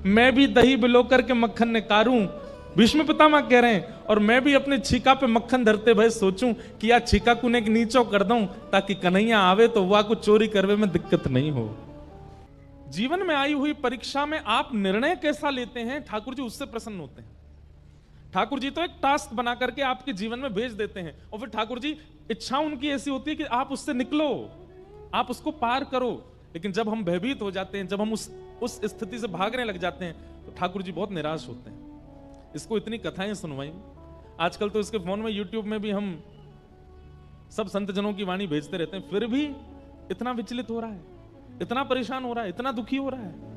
मैं भी दही बिलो करके मक्खन ने कारूं, भीष्म पितामह कह रहे हैं, और मैं भी अपने छीका पे मक्खन धरते भय सोचूं कि या छीका कुने के नीचो कर दूं ताकि कन्हैया आवे तो वह कुछ चोरी करवे में दिक्कत नहीं हो। जीवन में आई हुई परीक्षा में आप निर्णय कैसा लेते हैं, ठाकुर जी उससे प्रसन्न होते हैं। ठाकुर जी तो एक टास्क बना करके आपके जीवन में भेज देते हैं, और फिर ठाकुर जी इच्छा उनकी ऐसी होती है कि आप उससे निकलो, आप उसको पार करो। लेकिन जब हम भयभीत हो जाते हैं, जब हम उस स्थिति से भागने लग जाते हैं, तो ठाकुर जी बहुत निराश होते हैं। इसको इतनी कथाएं सुनवाई, आजकल तो इसके फोन में यूट्यूब में भी हम सब संत जनों की वाणी भेजते रहते हैं, फिर भी इतना विचलित हो रहा है, इतना परेशान हो रहा है, इतना दुखी हो रहा है।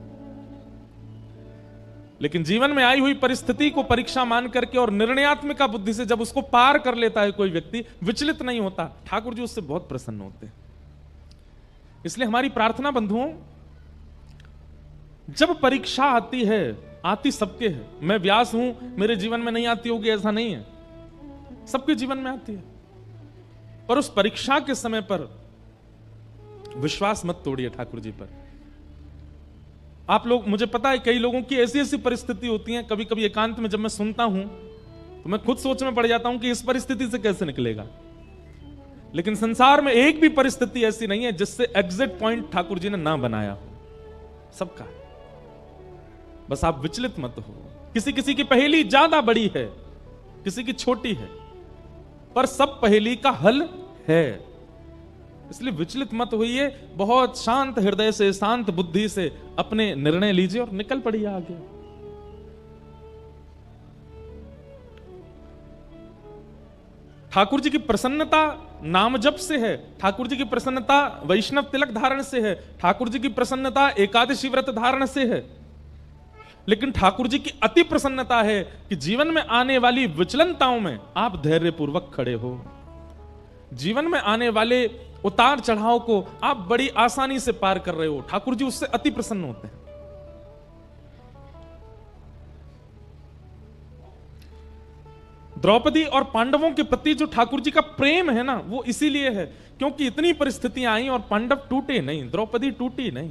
लेकिन जीवन में आई हुई परिस्थिति को परीक्षा मान करके और निर्णयात्मक बुद्धि से जब उसको पार कर लेता है कोई व्यक्ति, विचलित नहीं होता, ठाकुर जी उससे बहुत प्रसन्न होते हैं। इसलिए हमारी प्रार्थना बंधुओं, जब परीक्षा आती है, आती सबके है, मैं व्यास हूं मेरे जीवन में नहीं आती होगी ऐसा नहीं है, सबके जीवन में आती है। पर उस परीक्षा के समय पर विश्वास मत तोड़िए ठाकुर जी पर। आप लोग, मुझे पता है कई लोगों की ऐसी ऐसी परिस्थिति होती है, कभी कभी एकांत में जब मैं सुनता हूं तो मैं खुद सोच में पड़ जाता हूं कि इस परिस्थिति से कैसे निकलेगा। लेकिन संसार में एक भी परिस्थिति ऐसी नहीं है जिससे एग्जिट पॉइंट ठाकुर जी ने ना बनाया हो, सबका। बस आप विचलित मत हो। किसी किसी की पहेली ज्यादा बड़ी है, किसी की छोटी है, पर सब पहेली का हल है। इसलिए विचलित मत होइए, बहुत शांत हृदय से, शांत बुद्धि से अपने निर्णय लीजिए और निकल पड़िए आगे। ठाकुर जी की प्रसन्नता नाम जप से है, ठाकुर जी की प्रसन्नता वैष्णव तिलक धारण से है, ठाकुर जी की प्रसन्नता एकादशी व्रत धारण से है। लेकिन ठाकुर जी की अति प्रसन्नता है कि जीवन में आने वाली विचलनताओं में आप धैर्यपूर्वक खड़े हो। जीवन में आने वाले उतार चढ़ाव को आप बड़ी आसानी से पार कर रहे हो, ठाकुर जी उससे अति प्रसन्न होते हैं। द्रौपदी और पांडवों के प्रति जो ठाकुर जी का प्रेम है ना, वो इसीलिए है क्योंकि इतनी परिस्थितियां आई और पांडव टूटे नहीं, द्रौपदी टूटी नहीं।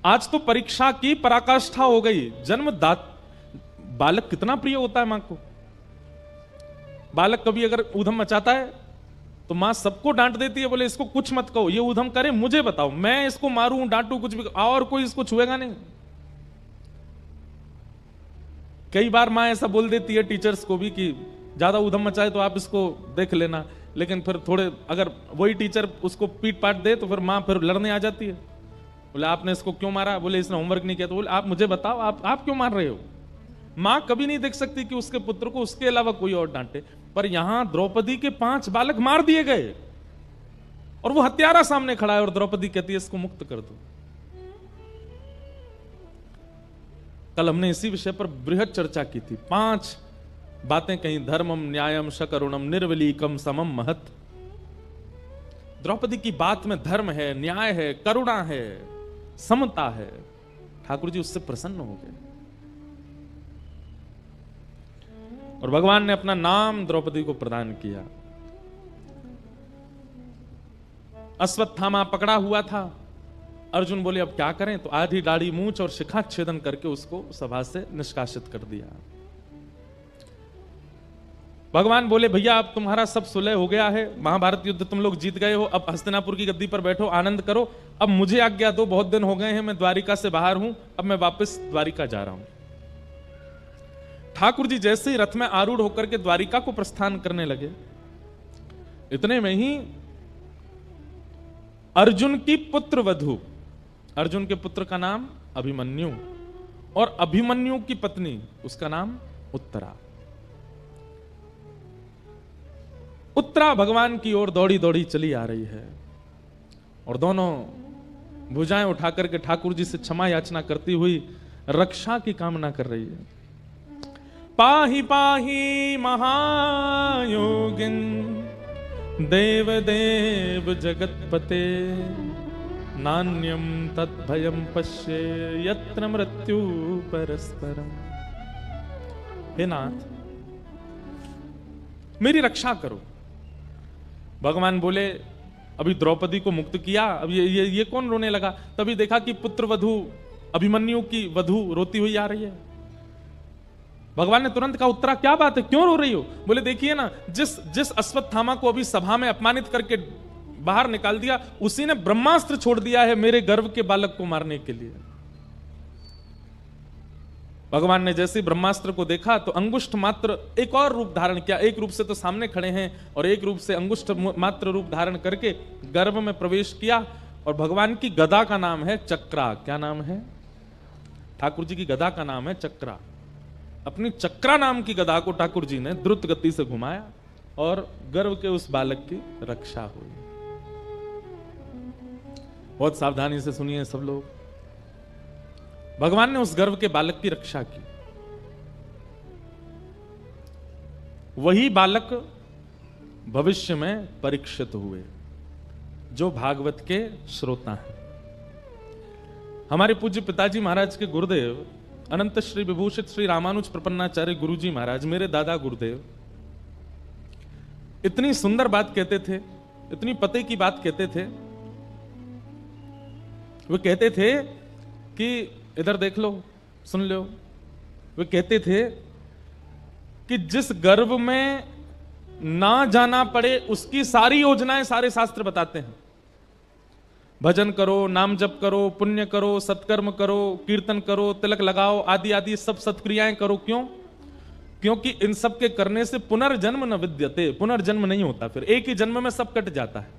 आज तो परीक्षा की पराकाष्ठा हो गई। बालक कितना प्रिय होता है मां को। बालक कभी अगर ऊधम मचाता है तो मां सबको डांट देती है, बोले इसको कुछ मत कहो, ये ऊधम करे मुझे बताओ, मैं इसको मारूं डांटूं कुछ भी, और कोई इसको छुएगा नहीं। कई बार मां ऐसा बोल देती है टीचर्स को भी कि ज्यादा ऊधम मचाए तो आप इसको देख लेना, लेकिन फिर थोड़े अगर वही टीचर उसको पीट पाट दे तो फिर मां फिर लड़ने आ जाती है। बोले आपने इसको क्यों मारा, बोले इसने होमवर्क नहीं किया, तो बोले आप मुझे बताओ आप क्यों मार रहे हो। मां कभी नहीं देख सकती कि उसके पुत्र को उसके अलावा कोई और डांटे। पर यहां द्रौपदी के 5 बालक मार दिए गए और वो हत्यारा सामने खड़ा है और द्रौपदी कहती है इसको मुक्त कर दो। कल हमने इसी विषय पर बृहद चर्चा की थी। 5 बातें कहीं, धर्मम न्यायम शकरुणम निर्वलीकम समम महत। द्रौपदी की बात में धर्म है, न्याय है, करुणा है, समता है। ठाकुर जी उससे प्रसन्न हो गए और भगवान ने अपना नाम द्रौपदी को प्रदान किया। अश्वत्थामा पकड़ा हुआ था। अर्जुन बोले अब क्या करें, तो आधी दाढ़ी मूंछ और शिखा छेदन करके उसको सभा से निष्कासित कर दिया। भगवान बोले भैया अब तुम्हारा सब सुलह हो गया है, महाभारत युद्ध तुम लोग जीत गए हो, अब हस्तिनापुर की गद्दी पर बैठो, आनंद करो। अब मुझे आज्ञा दो, बहुत दिन हो गए हैं, मैं द्वारिका से बाहर हूं, अब मैं वापस द्वारिका जा रहा हूं। ठाकुर जी जैसे ही रथ में आरूढ़ होकर के द्वारिका को प्रस्थान करने लगे, इतने में ही अर्जुन की पुत्र वधू, अर्जुन के पुत्र का नाम अभिमन्यु और अभिमन्यु की पत्नी उसका नाम उत्तरा। उत्तरा भगवान की ओर दौड़ी दौड़ी चली आ रही है और दोनों भुजाएं उठाकर के ठाकुर जी से क्षमा याचना करती हुई रक्षा की कामना कर रही है। पाहि पाहि महायोगिन देव देव जगतपते नान्यम तद्भयम पश्ये यत्र मृत्यु परस्परम। हे नाथ मेरी रक्षा करो। भगवान बोले अभी द्रौपदी को मुक्त किया, अब ये कौन रोने लगा। तभी देखा कि पुत्र वधू अभिमन्यु की वधू रोती हुई आ रही है। भगवान ने तुरंत कहा, उत्तरा क्या बात है, क्यों रो रही हो? बोले देखिए ना, जिस अश्वत्थामा को अभी सभा में अपमानित करके बाहर निकाल दिया, उसी ने ब्रह्मास्त्र छोड़ दिया है मेरे गर्भ के बालक को मारने के लिए। भगवान ने जैसे ब्रह्मास्त्र को देखा तो अंगुष्ठ मात्र एक और रूप धारण किया। एक रूप से तो सामने खड़े हैं और एक रूप से अंगुष्ठ मात्र रूप धारण करके गर्भ में प्रवेश किया। और भगवान की गदा का नाम है चक्रा। क्या नाम है? ठाकुर जी की गदा का नाम है चक्रा। अपनी चक्रा नाम की गदा को ठाकुर जी ने द्रुत गति से घुमाया और गर्भ के उस बालक की रक्षा हुई। बहुत सावधानी से सुनिए सब लोग। भगवान ने उस गर्भ के बालक की रक्षा की। वही बालक भविष्य में परीक्षित हुए, जो भागवत के श्रोता हैं। हमारे पूज्य पिताजी महाराज के गुरुदेव अनंत श्री विभूषित श्री रामानुज प्रपन्नाचार्य गुरुजी महाराज, मेरे दादा गुरुदेव, इतनी सुंदर बात कहते थे, इतनी पते की बात कहते थे। वे कहते थे कि इधर देख लो, सुन लो। वे कहते थे कि जिस गर्भ में ना जाना पड़े उसकी सारी योजनाएं सारे शास्त्र बताते हैं। भजन करो, नाम जप करो, पुण्य करो, सत्कर्म करो, कीर्तन करो, तिलक लगाओ, आदि आदि सब सत्क्रियाएं करो। क्यों? क्योंकि इन सब के करने से पुनर्जन्म न विद्यते, पुनर्जन्म नहीं होता, फिर एक ही जन्म में सब कट जाता है।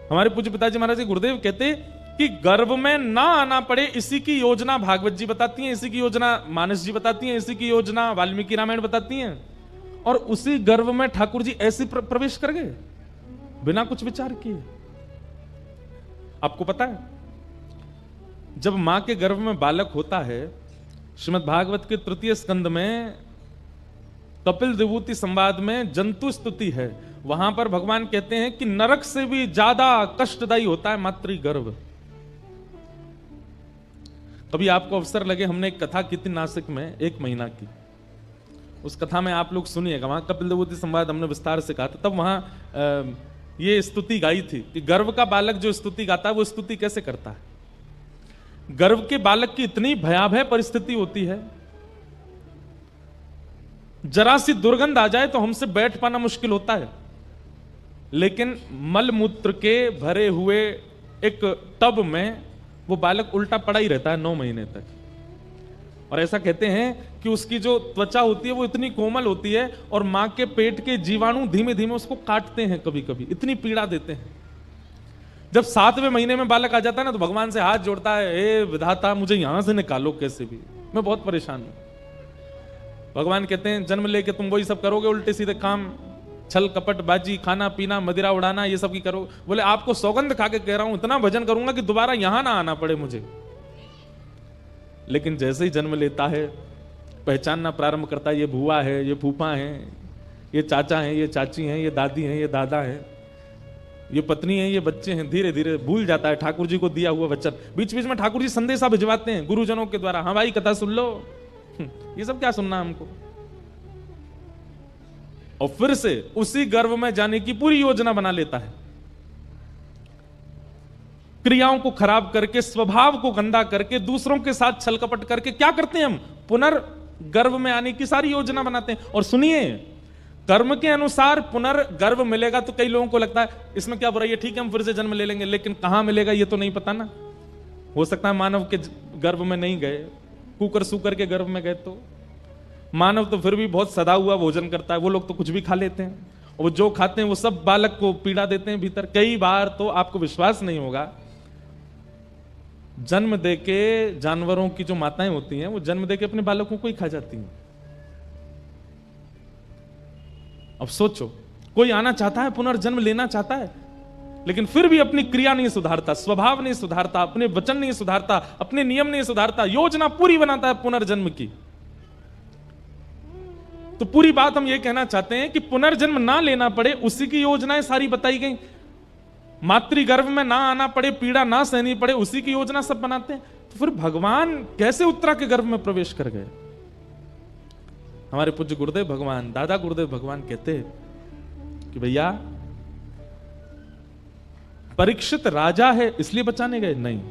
हमारे पूज्य पिताजी महाराज गुरुदेव कहते कि गर्भ में ना आना पड़े, इसी की योजना भागवत जी बताती हैं, इसी की योजना मानस जी बताती हैं, इसी की योजना वाल्मीकि रामायण बताती हैं। और उसी गर्भ में ठाकुर जी ऐसे प्रवेश कर गए बिना कुछ विचार किए। आपको पता है, जब मां के गर्भ में बालक होता है, श्रीमद् भागवत के तृतीय स्कंद में कपिल विभूति संवाद में जंतु स्तुति है। वहां पर भगवान कहते हैं कि नरक से भी ज्यादा कष्टदायी होता है मातृ गर्भ। कभी आपको अवसर लगे, हमने एक कथा की थी नासिक में 1 महीना की, उस कथा में आप लोग सुनिएगा। वहां कपिल विभूति संवाद हमने विस्तार से कहा था। तब वहां ये स्तुति गाई थी कि गर्भ का बालक जो स्तुति गाता है वो स्तुति कैसे करता है। गर्भ के बालक की इतनी भयावह परिस्थिति होती है, जरा सी दुर्गंध आ जाए तो हमसे बैठ पाना मुश्किल होता है, लेकिन मल मूत्र के भरे हुए एक टब में वो बालक उल्टा पड़ा ही रहता है 9 महीने तक। और ऐसा कहते हैं कि उसकी जो त्वचा होती है वो इतनी कोमल होती है और मां के पेट के जीवाणु धीमे धीमे उसको काटते हैं, कभी कभी इतनी पीड़ा देते हैं। जब 7वें महीने में बालक आ जाता है ना, तो भगवान से हाथ जोड़ता है, हे विधाता मुझे यहां से निकालो कैसे भी, मैं बहुत परेशान हूं। भगवान कहते हैं जन्म लेके तुम वही सब करोगे, उल्टे सीधे काम, छल कपट बाजी, खाना पीना, मदिरा उड़ाना, ये सब की करो। बोले आपको सौगंध खा के कह रहा हूं, इतना भजन करूंगा कि दोबारा यहां ना आना पड़े मुझे। लेकिन जैसे ही जन्म लेता है, पहचानना प्रारंभ करता है, ये बुआ है, ये फूफा है, ये चाचा है, ये चाची हैं, ये दादी हैं, ये दादा है, ये पत्नी है, ये बच्चे हैं। धीरे धीरे भूल जाता है ठाकुर जी को दिया हुआ वचन। बीच बीच में ठाकुर जी संदेशा भिजवाते हैं गुरुजनों के द्वारा, हाँ भाई कथा सुन लो। ये सब क्या सुनना हमको। और फिर से उसी गर्भ में जाने की पूरी योजना बना लेता है, क्रियाओं को खराब करके, स्वभाव को गंदा करके, दूसरों के साथ छल कपट करके क्या करते हैं हम, पुनर्गर्भ में आने की सारी योजना बनाते हैं। और सुनिए, कर्म के अनुसार पुनर्गर्भ मिलेगा तो कई लोगों को लगता है इसमें क्या बुराई है, ठीक है हम फिर से जन्म ले लेंगे, लेकिन कहां मिलेगा ये तो नहीं पता ना। हो सकता है मानव के गर्भ में नहीं गए, कुकर सुकर के गर्भ में गए, तो मानव तो फिर भी बहुत सदा हुआ भोजन करता है, वो लोग तो कुछ भी खा लेते हैं, और वो जो खाते हैं वो सब बालक को पीड़ा देते हैं भीतर। कई बार तो आपको विश्वास नहीं होगा, जन्म देके जानवरों की जो माताएं होती हैं वो जन्म देके अपने बालकों को ही खा जाती हैं। अब सोचो, कोई आना चाहता है, पुनर्जन्म लेना चाहता है, लेकिन फिर भी अपनी क्रिया नहीं सुधारता, स्वभाव नहीं सुधारता, अपने वचन नहीं सुधारता, अपने नियम नहीं सुधारता, योजना पूरी बनाता है पुनर्जन्म की। तो पूरी बात हम ये कहना चाहते हैं कि पुनर्जन्म ना लेना पड़े, उसी की योजनाएं सारी बताई गई। मातृगर्भ में ना आना पड़े, पीड़ा ना सहनी पड़े, उसी की योजना सब बनाते हैं। तो फिर भगवान कैसे उत्तरा के गर्भ में प्रवेश कर गए। हमारे पूज्य गुरुदेव भगवान, दादा गुरुदेव भगवान कहते कि भैया परीक्षित राजा है इसलिए बचाने गए नहीं,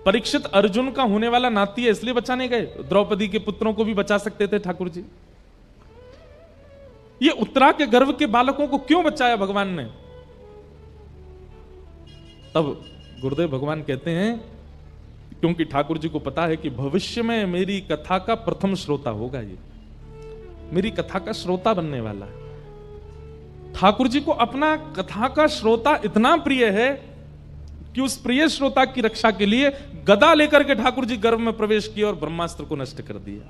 परीक्षित अर्जुन का होने वाला नाती है, इसलिए बचाने गए। द्रौपदी के पुत्रों को भी बचा सकते थे ठाकुर जी। ये उत्तरा के गर्भ के बालकों को क्यों बचाया भगवान ने? तब गुरुदेव भगवान कहते हैं क्योंकि ठाकुर जी को पता है कि भविष्य में मेरी कथा का प्रथम श्रोता होगा, ये मेरी कथा का श्रोता बनने वाला है। ठाकुर जी को अपना कथा का श्रोता इतना प्रिय है कि उस प्रिय श्रोता की रक्षा के लिए गदा लेकर के ठाकुर जी गर्भ में प्रवेश किया और ब्रह्मास्त्र को नष्ट कर दिया।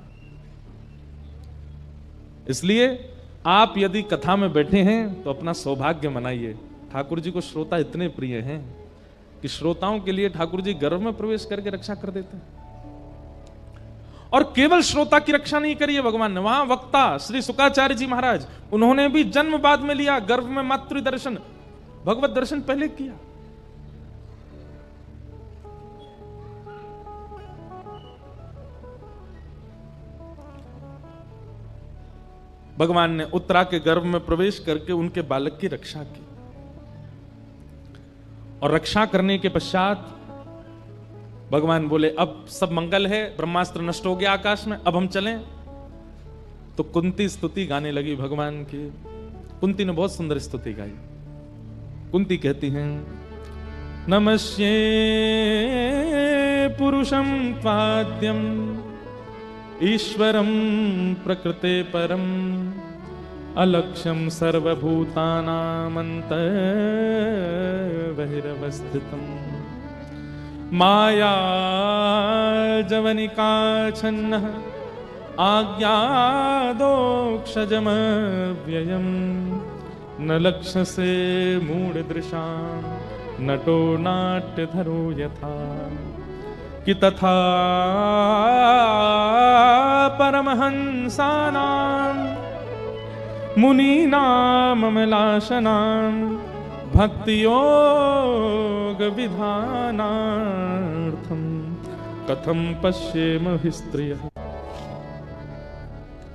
इसलिए आप यदि कथा में बैठे हैं तो अपना सौभाग्य मनाइए। ठाकुर जी को श्रोता इतने प्रिय हैं कि श्रोताओं के लिए ठाकुर जी गर्भ में प्रवेश करके रक्षा कर देते हैं। और केवल श्रोता की रक्षा नहीं करी है भगवान ने, वहां वक्ता श्री शुक्राचार्य जी महाराज, उन्होंने भी जन्म बाद में लिया, गर्भ में मातृ दर्शन, भगवत दर्शन पहले किया। भगवान ने उत्तरा के गर्भ में प्रवेश करके उनके बालक की रक्षा की, और रक्षा करने के पश्चात भगवान बोले अब सब मंगल है, ब्रह्मास्त्र नष्ट हो गया आकाश में, अब हम चलें। तो कुंती स्तुति गाने लगी भगवान की। कुंती ने बहुत सुंदर स्तुति गाई। कुंती कहती हैं, नमस्ये पुरुषं पाद्यम ईश्वरं प्रकृते परम अलक्ष्यं सर्वभूतानामन्तर्बहिरवस्थितम् माया जवनिका छन्नः आज्ञादोक्षजमव्ययम् न लक्ष्यसे मूढदृशां नटो नाट्यधरो यथा कि तथा परमहंसानां मुनीनां अमलाशनां भक्तियोग विधानार्थं कथम पश्येम हि स्त्रियः।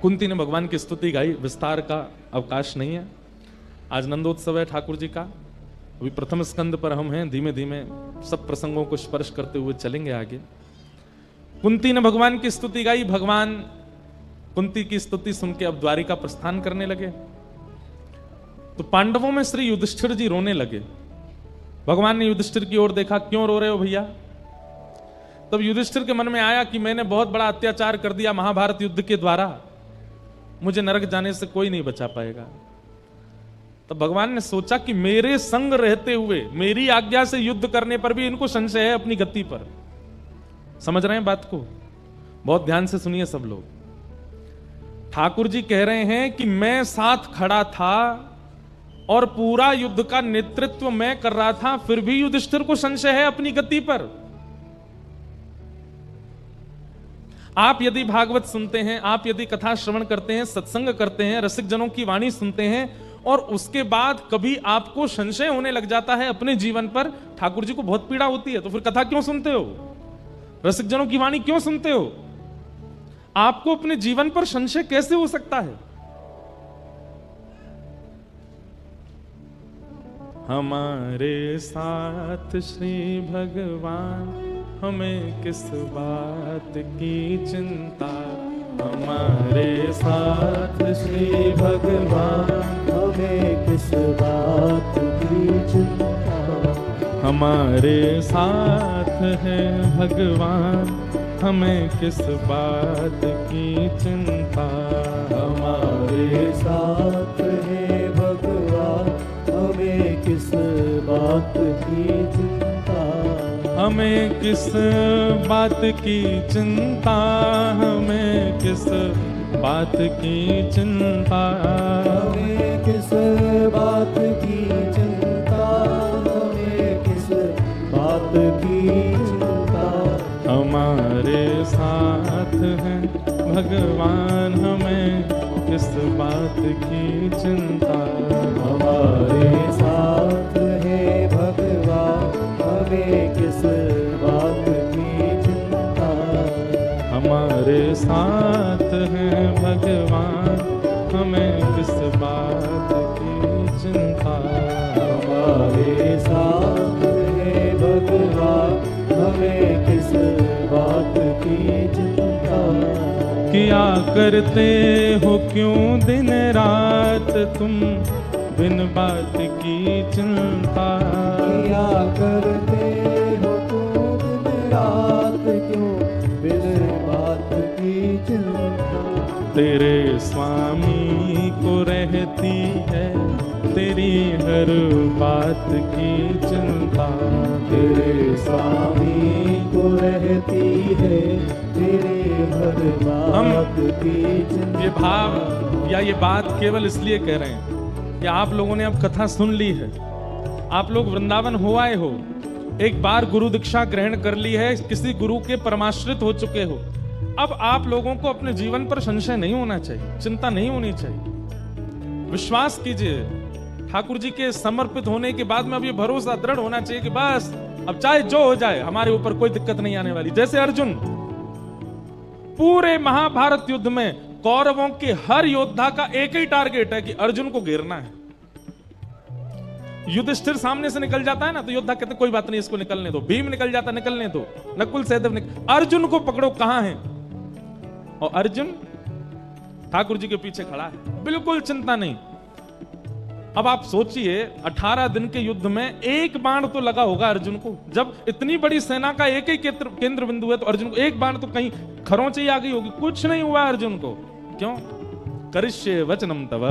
कुंती ने भगवान की स्तुति गाई। विस्तार का अवकाश नहीं है, आज नंदोत्सव है ठाकुर जी का। अभी प्रथम स्कंद पर हम हैं, धीमे धीमे सब प्रसंगों को स्पर्श करते हुए चलेंगे आगे। कुंती ने भगवान की स्तुति गाई। भगवान कुंती की स्तुति सुन के अब द्वारिका प्रस्थान करने लगे। तो पांडवों में श्री युधिष्ठिर जी रोने लगे। भगवान ने युधिष्ठिर की ओर देखा, क्यों रो रहे हो भैया? तब युधिष्ठिर के मन में आया कि मैंने बहुत बड़ा अत्याचार कर दिया महाभारत युद्ध के द्वारा, मुझे नरक जाने से कोई नहीं बचा पाएगा। तब भगवान ने सोचा कि मेरे संग रहते हुए मेरी आज्ञा से युद्ध करने पर भी इनको संशय है अपनी गति पर। समझ रहे हैं बात को? बहुत ध्यान से सुनिए सब लोग। ठाकुर जी कह रहे हैं कि मैं साथ खड़ा था और पूरा युद्ध का नेतृत्व मैं कर रहा था, फिर भी युधिष्ठिर को संशय है अपनी गति पर। आप यदि भागवत सुनते हैं, आप यदि कथा श्रवण करते हैं, सत्संग करते हैं, रसिक जनों की वाणी सुनते हैं और उसके बाद कभी आपको संशय होने लग जाता है अपने जीवन पर, ठाकुर जी को बहुत पीड़ा होती है। तो फिर कथा क्यों सुनते हो? रसिक जनों की वाणी क्यों सुनते हो? आपको अपने जीवन पर संशय कैसे हो सकता है? हमारे साथ श्री भगवान, हमें किस बात की चिंता। हमारे साथ श्री भगवान, हमें किस बात की चिंता। हमारे साथ है भगवान, हमें किस बात की चिंता। हमारे साथ है भगवान, हमें किस बात की चिंता। हमें किस बात की चिंता, हमें किस बात की चिंता। हमें किस बात की चिंता, हमें किस बात की चिंता। हमारे साथ हैं भगवान, हमें किस बात की चिंता। हमारे साथ है भगवान, हमें किस बात की चिंता। हमारे साथ हैं भगवान, हमें किस बात की चिंता। हमारे साथ है भगवान, हमें किस किया करते हो क्यों दिन रात तुम बिन बात की चिंता। किया करते हो तुम दिन रात क्यों बिन बात की चिंता। तेरे स्वामी को रहती है तेरी हर बात की चिंता। तेरे स्वामी को रहती है तेरे हर बात की चिंता। ये भाव या ये बात केवल इसलिए कह रहे हैं कि आप लोगों ने अब कथा सुन ली है, आप लोग वृंदावन हो आए हो, एक बार गुरु दीक्षा ग्रहण कर ली है, किसी गुरु के परमाश्रित हो चुके हो। अब आप लोगों को अपने जीवन पर संशय नहीं होना चाहिए, चिंता नहीं होनी चाहिए। विश्वास कीजिए, ठाकुर जी के समर्पित होने के बाद में अब ये भरोसा दृढ़ होना चाहिए कि बस अब चाहे जो हो जाए हमारे ऊपर कोई दिक्कत नहीं आने वाली। जैसे अर्जुन, पूरे महाभारत युद्ध में कौरवों के हर योद्धा का एक ही टारगेट है कि अर्जुन को घेरना है। युधिष्ठिर सामने से निकल जाता है ना तो योद्धा कहते कोई बात नहीं, इसको निकलने दो। भीम निकल जाता, निकलने दो। नकुल सहदेव अर्जुन को पकड़ो, कहां है? और अर्जुन ठाकुर जी के पीछे खड़ा है, बिल्कुल चिंता नहीं। अब आप सोचिए 18 दिन के युद्ध में एक बाण तो लगा होगा अर्जुन को। जब इतनी बड़ी सेना का एक ही केंद्र बिंदु है तो अर्जुन को एक बाण तो कहीं खरोंचे ही आ गई होगी। कुछ नहीं हुआ अर्जुन को। क्यों? करिष्ये वचनम तव।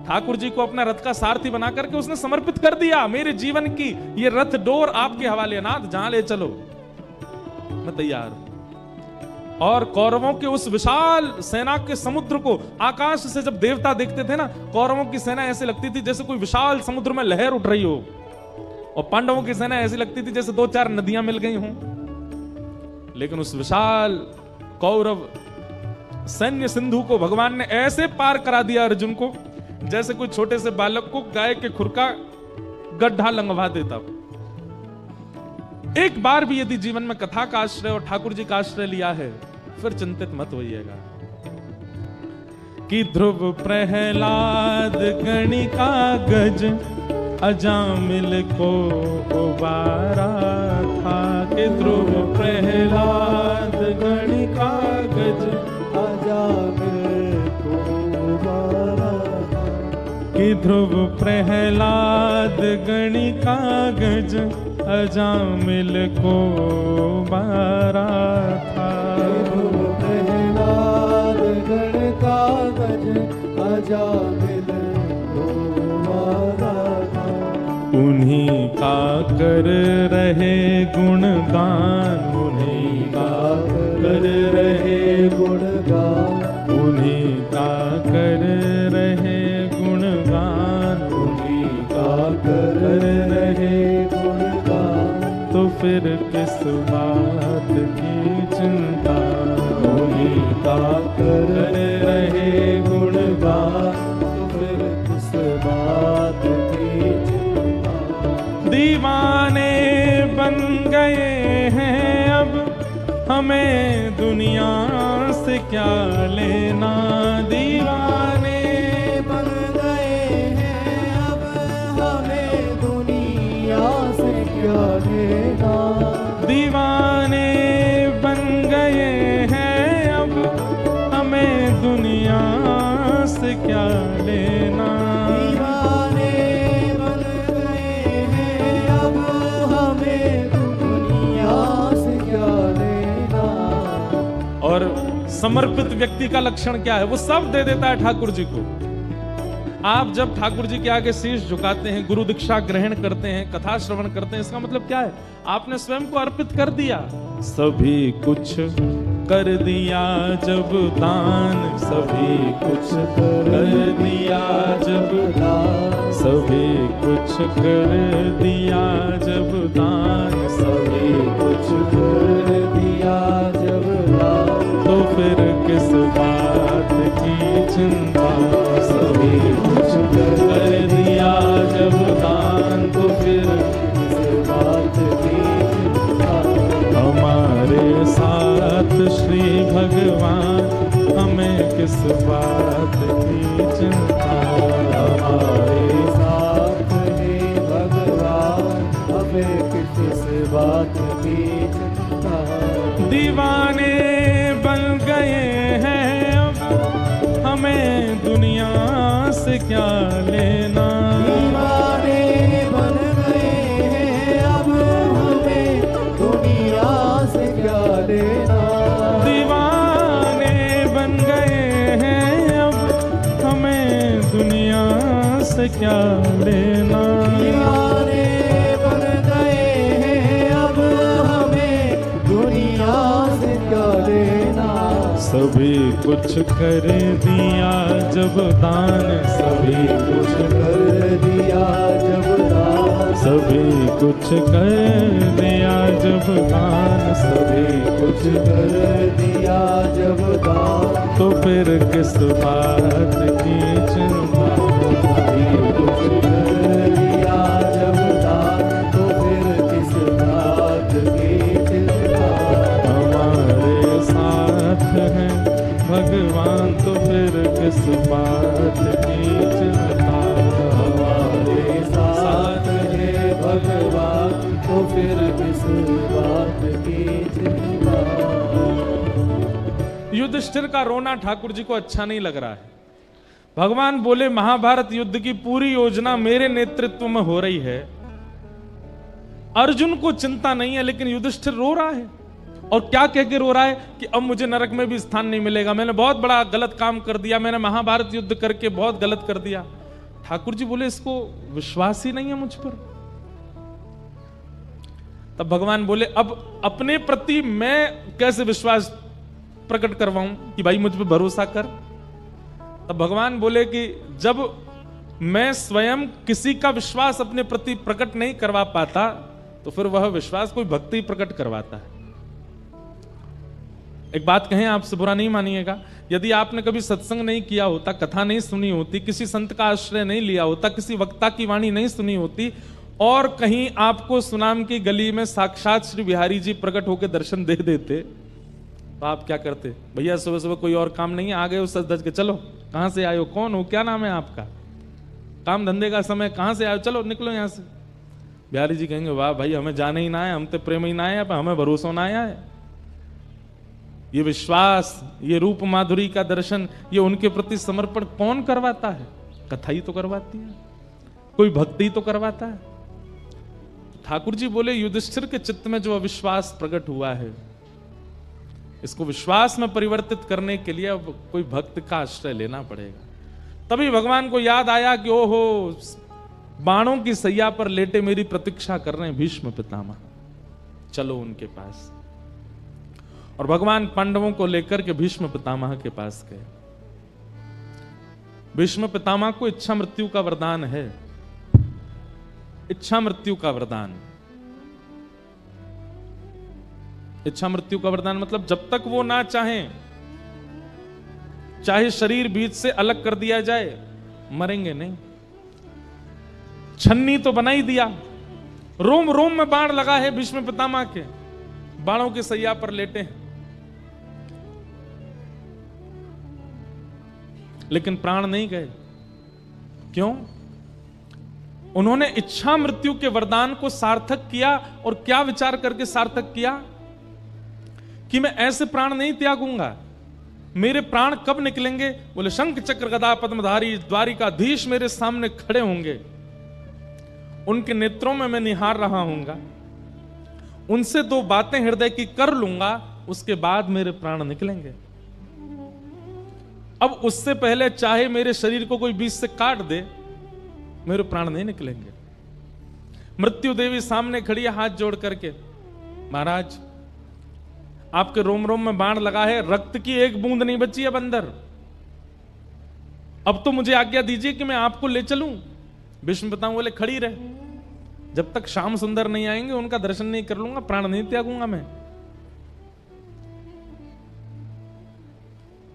ठाकुर जी को अपना रथ का सारथी बना करके उसने समर्पित कर दिया। मेरे जीवन की ये रथ डोर आपके हवाले, नाथ जहां ले चलो मैं तैयार हूं। और कौरवों के उस विशाल सेना के समुद्र को आकाश से जब देवता देखते थे ना, कौरवों की सेना ऐसे लगती थी जैसे कोई विशाल समुद्र में लहर उठ रही हो, और पांडवों की सेना ऐसी लगती थी जैसे 2-4 नदियां मिल गई हों। लेकिन उस विशाल कौरव सैन्य सिंधु को भगवान ने ऐसे पार करा दिया अर्जुन को, जैसे कोई छोटे से बालक को गाय के खुर का गड्ढा लंघवा देता। एक बार भी यदि जीवन में कथा का आश्रय और ठाकुर जी का आश्रय लिया है, फिर चिंतित मत होइएगा। कि ध्रुव प्रहलाद गणिका गज अजामिल को उबारा था। कि ध्रुव प्रहलाद गणिका गज अजामिल को उबारा था। कि ध्रुव प्रहलाद गणिका गज अजामिल को बारा था। प्रहलाद गणिका गज अजामिल को बारा था। उन्हीं का कर रहे गुणगान, उन्हीं का कर रहे गुणगान, उन्हीं का कर रहे गुणगान, उन्हीं का कर रहे गुणगान। तो फिर किस बात की चिंता, उन्हीं का कर रहे गुणगान। तो फिर किस बात की चिंता। दीवाने बन गए हैं अब हमें दुनिया से क्या लेना। दीवाने बन गए हैं अब हमें दुनिया से क्या लेना। दीवाने बन गए हैं अब हमें दुनिया से क्या लेना। दीवाने बन गए हैं अब हमें दुनिया से क्या लेना। और समर्पित व्यक्ति का लक्षण क्या है? वो सब दे देता है ठाकुर जी को। आप जब ठाकुर जी के आगे शीश झुकाते हैं, गुरु दीक्षा ग्रहण करते हैं, कथा श्रवण करते हैं, इसका मतलब क्या है? आपने स्वयं को अर्पित कर दिया। सभी कुछ कर दिया जब दान, सभी कुछ कर दिया जब दान, सभी कुछ कर दिया जब दान, सभी कुछ कर दिया जब दान। तो फिर किस बात की चिंता, सभी कुछ कर दिया जब दान। तो फिर किस बात की चिंता। हमारे साथ श्री भगवान, हमें किस बात की चिंता। हमारे साथ है भगवान, हमें किस बात की चिंता। दीवाने बन गए हैं क्या लेना। दीवाने बन गए हैं अब हमें दुनिया से क्या लेना। सभी कुछ कर दिया जब दान, सभी कुछ कर दिया जब दान, सभी कुछ कर दिया जब दान, सभी कुछ कर दिया जब दान, तो फिर किस बात की चिंता। सभी कुछ कर दिया जब दान, तो फिर किस बात की चिंता। हमारे साथ है भगवान, तो फिर किस बात की चिंता। हमारे साथ है भगवान, तो फिर किस बात की चिंता। युधिष्ठिर का रोना ठाकुर जी को अच्छा नहीं लग रहा है। भगवान बोले महाभारत युद्ध की पूरी योजना मेरे नेतृत्व में हो रही है, अर्जुन को चिंता नहीं है, लेकिन युधिष्ठिर रो रहा है। और क्या कह के रो रहा है कि अब मुझे नरक में भी स्थान नहीं मिलेगा, मैंने बहुत बड़ा गलत काम कर दिया, मैंने महाभारत युद्ध करके बहुत गलत कर दिया। ठाकुर जी बोले इसको विश्वास ही नहीं है मुझ पर। तब भगवान बोले अब अपने प्रति मैं कैसे विश्वास प्रकट करवाऊं कि भाई मुझ पर भरोसा कर। तब भगवान बोले कि जब मैं स्वयं किसी का विश्वास अपने प्रति प्रकट नहीं करवा पाता, तो फिर वह विश्वास कोई भक्ति प्रकट करवाता है। एक बात कहें, आपसे बुरा नहीं मानिएगा, यदि आपने कभी सत्संग नहीं किया होता, कथा नहीं सुनी होती, किसी संत का आश्रय नहीं लिया होता, किसी वक्ता की वाणी नहीं सुनी होती, और कहीं आपको सुनाम की गली में साक्षात श्री बिहारी जी प्रकट होकर दर्शन दे देते, तो आप क्या करते? भैया सुबह सुबह कोई और काम नहीं है, आ गए हो सज धज के, चलो कहां से आए हो, कौन हो, क्या नाम है आपका, काम धंधे का समय, कहां से आए हो, चलो निकलो यहां से। बिहारी जी कहेंगे वाह भाई, हमें जाने ही ना है, हम तो प्रेम ही ना है, हमें भरोसा ना आया है। ये विश्वास, ये रूप माधुरी का दर्शन, ये उनके प्रति समर्पण कौन करवाता है? कथा ही तो करवाती है, कोई भक्ति तो करवाता है। ठाकुर जी बोले युधिष्ठिर के चित्त में जो अविश्वास प्रकट हुआ है, इसको विश्वास में परिवर्तित करने के लिए अब कोई भक्त का आश्रय लेना पड़ेगा। तभी भगवान को याद आया कि ओहो, बाणों की सैया पर लेटे मेरी प्रतीक्षा कर रहे हैं भीष्म पितामह, चलो उनके पास। और भगवान पांडवों को लेकर के भीष्म पितामह के पास गए। भीष्म पितामह को इच्छा मृत्यु का वरदान है, इच्छा मृत्यु का वरदान। इच्छा मृत्यु का वरदान मतलब जब तक वो ना चाहें, चाहे शरीर बीच से अलग कर दिया जाए, मरेंगे नहीं। छन्नी तो बना ही दिया, रोम रोम में बाण लगा है भीष्म पितामह के, बाणों की सैया पर लेटे हैं, लेकिन प्राण नहीं गए। क्यों? उन्होंने इच्छा मृत्यु के वरदान को सार्थक किया। और क्या विचार करके सार्थक किया? कि मैं ऐसे प्राण नहीं त्यागूंगा। मेरे प्राण कब निकलेंगे? बोले शंख चक्र गदा पद्मधारी द्वारिकाधीश मेरे सामने खड़े होंगे, उनके नेत्रों में मैं निहार रहा हूंगा, उनसे दो बातें हृदय की कर लूंगा, उसके बाद मेरे प्राण निकलेंगे। अब उससे पहले चाहे मेरे शरीर को कोई बीच से काट दे, मेरे प्राण नहीं निकलेंगे। मृत्यु देवी सामने खड़ी है हाथ जोड़ करके, महाराज आपके रोम रोम में बाण लगा है, रक्त की एक बूंद नहीं बची अब अंदर, अब तो मुझे आज्ञा दीजिए कि मैं आपको ले चलूं। भीष्म पितामह बोले खड़ी रहे, जब तक श्याम सुंदर नहीं आएंगे उनका दर्शन नहीं कर लूंगा, प्राण नहीं त्यागूंगा मैं।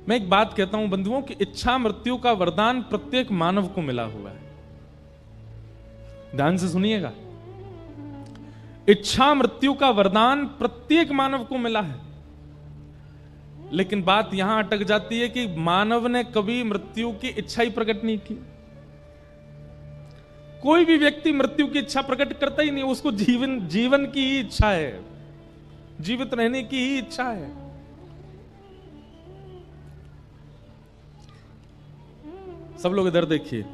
मैं एक बात कहता हूं बंधुओं कि इच्छा मृत्यु का वरदान प्रत्येक मानव को मिला हुआ है। ध्यान से सुनिएगा, इच्छा मृत्यु का वरदान प्रत्येक मानव को मिला है। लेकिन बात यहां अटक जाती है कि मानव ने कभी मृत्यु की इच्छा ही प्रकट नहीं की। कोई भी व्यक्ति मृत्यु की इच्छा प्रकट करता ही नहीं, उसको जीवन की ही इच्छा है, जीवित रहने की ही इच्छा है। सब लोग इधर देखिए,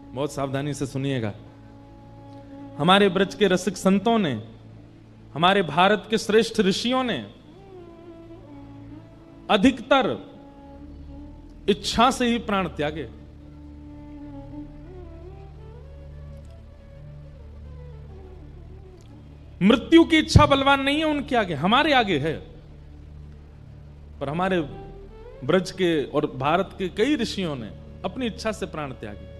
बहुत सावधानी से सुनिएगा। हमारे ब्रज के रसिक संतों ने, हमारे भारत के श्रेष्ठ ऋषियों ने अधिकतर इच्छा से ही प्राण त्यागे। मृत्यु की इच्छा बलवान नहीं है उनके आगे, हमारे आगे है। पर हमारे ब्रज के और भारत के कई ऋषियों ने अपनी इच्छा से प्राण त्यागे।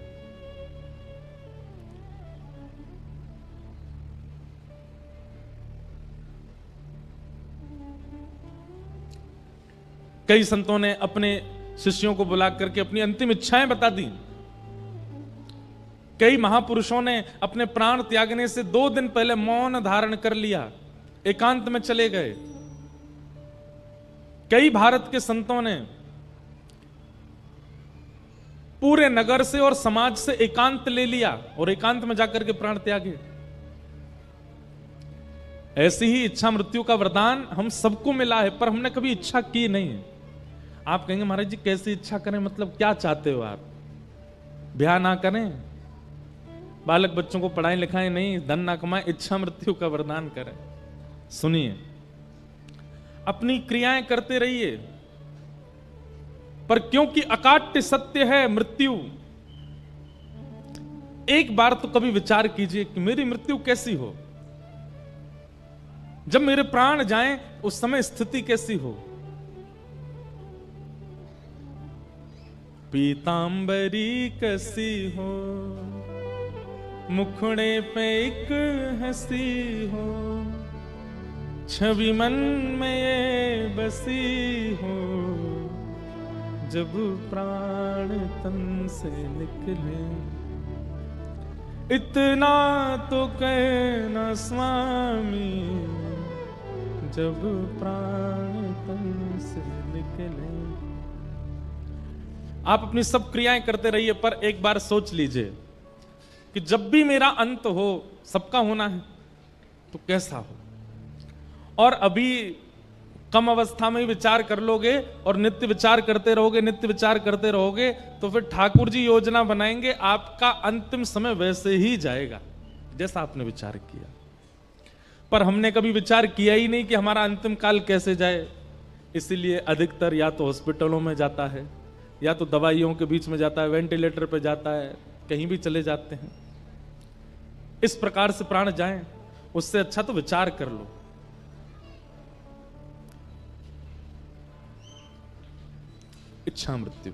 कई संतों ने अपने शिष्यों को बुला करके अपनी अंतिम इच्छाएं बता दी। कई महापुरुषों ने अपने प्राण त्यागने से 2 दिन पहले मौन धारण कर लिया, एकांत में चले गए। कई भारत के संतों ने पूरे नगर से और समाज से एकांत ले लिया और एकांत में जाकर के प्राण त्यागे। ऐसी ही इच्छा मृत्यु का वरदान हम सबको मिला है, पर हमने कभी इच्छा की नहीं है। आप कहेंगे महाराज जी कैसी इच्छा करें, मतलब क्या चाहते हो आप? ब्याह ना करें, बालक बच्चों को पढ़ाएं लिखाएं नहीं, धन ना कमाएं, इच्छा मृत्यु का वरदान करें। सुनिए, अपनी क्रियाएं करते रहिए, पर क्योंकि अकाट्य सत्य है मृत्यु, एक बार तो कभी विचार कीजिए कि मेरी मृत्यु कैसी हो, जब मेरे प्राण जाएं उस समय स्थिति कैसी हो। पीतांबरी कसी हो, मुखड़े पे एक हंसी हो, छवि मन में ये बसी हो, जब प्राण तन से निकले। इतना तो कहना स्वामी, जब प्राण तन से निकले। आप अपनी सब क्रियाएं करते रहिए, पर एक बार सोच लीजिए कि जब भी मेरा अंत हो, सबका होना है, तो कैसा हो। और अभी कम अवस्था में ही विचार कर लोगे और नित्य विचार करते रहोगे, नित्य विचार करते रहोगे, तो फिर ठाकुर जी योजना बनाएंगे, आपका अंतिम समय वैसे ही जाएगा जैसा आपने विचार किया। पर हमने कभी विचार किया ही नहीं कि हमारा अंतिम काल कैसे जाए। इसीलिए अधिकतर या तो हॉस्पिटलों में जाता है, या तो दवाइयों के बीच में जाता है, वेंटिलेटर पे जाता है, कहीं भी चले जाते हैं। इस प्रकार से प्राण जाएं, उससे अच्छा तो विचार कर लो। इच्छा मृत्यु।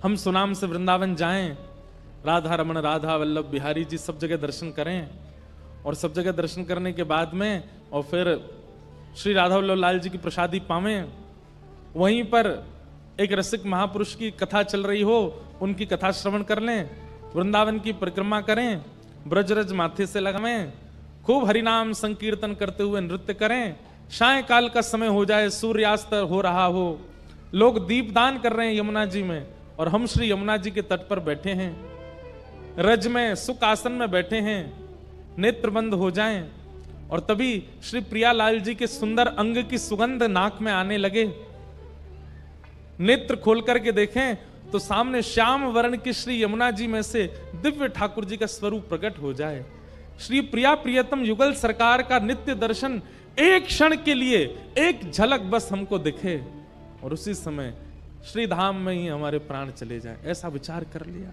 हम सुनाम से वृंदावन जाएं, राधा रमन, राधा वल्लभ बिहारी जी सब जगह दर्शन करें, और सब जगह दर्शन करने के बाद में और फिर श्री राधा वल्लभ लाल जी की प्रसादी पावें। वहीं पर एक रसिक महापुरुष की कथा चल रही हो, उनकी कथा श्रवण कर लें, वृंदावन की परिक्रमा करें, ब्रजरज माथे से लगावें, खूब हरिनाम संकीर्तन करते हुए नृत्य करें। सायंकाल का समय हो जाए, सूर्यास्त हो रहा हो, लोग दीपदान कर रहे हैं यमुना जी में, और हम श्री यमुना जी के तट पर बैठे हैं, रज में सुख आसन में बैठे हैं, नेत्र बंद हो जाएं, और तभी श्री प्रियालाल जी के सुंदर अंग की सुगंध नाक में आने लगे। नेत्र खोल करके देखें तो सामने श्याम वर्ण की श्री यमुना जी में से दिव्य ठाकुर जी का स्वरूप प्रकट हो जाए। श्री प्रिया प्रियतम युगल सरकार का नित्य दर्शन एक क्षण के लिए, एक झलक बस हमको दिखे, और उसी समय श्री धाम में ही हमारे प्राण चले जाए, ऐसा विचार कर लिया।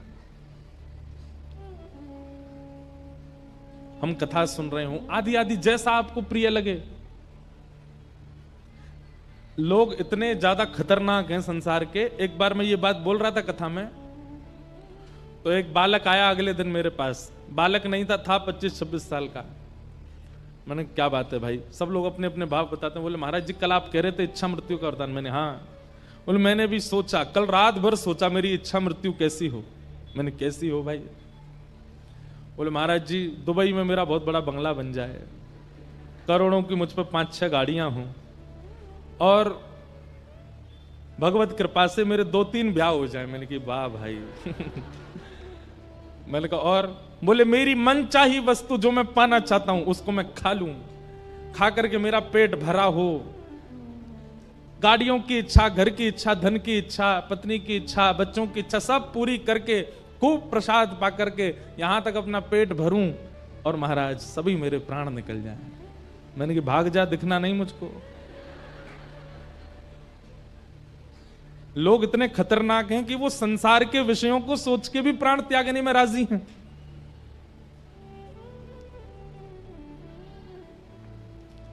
हम कथा सुन रहे हूं, आदि आदि जैसा आपको प्रिय लगे। लोग इतने ज्यादा खतरनाक हैं संसार के। एक बार मैं ये बात बोल रहा था कथा में, तो एक बालक आया अगले दिन मेरे पास। बालक नहीं था 25-26 साल का। मैंने क्या बात है भाई, सब लोग अपने अपने भाव बताते हैं। बोले महाराज जी कल आप कह रहे थे इच्छा मृत्यु का वरदान। मैंने हाँ। बोले मैंने भी सोचा, कल रात भर सोचा मेरी इच्छा मृत्यु कैसी हो। मैंने कैसी हो भाई? बोले महाराज जी दुबई में मेरा बहुत बड़ा बंगला बन जाए, करोड़ों की मुझ पर 5-6 गाड़ियां हों, और भगवत कृपा से मेरे 2-3 ब्याह हो जाए। मैंने कहा वाह भाई। मैंने कहा और? बोले मेरी मनचाही वस्तु जो मैं पाना चाहता हूं उसको मैं खा लूं, खा करके मेरा पेट भरा हो, गाड़ियों की इच्छा, घर की इच्छा, धन की इच्छा, पत्नी की इच्छा, बच्चों की इच्छा सब पूरी करके खूब प्रसाद पा करके यहां तक अपना पेट भरूं, और महाराज सभी मेरे प्राण निकल जाएं। मैंने कहा भाग जा, दिखना नहीं मुझको। लोग इतने खतरनाक हैं कि वो संसार के विषयों को सोच के भी प्राण त्यागने में राजी हैं।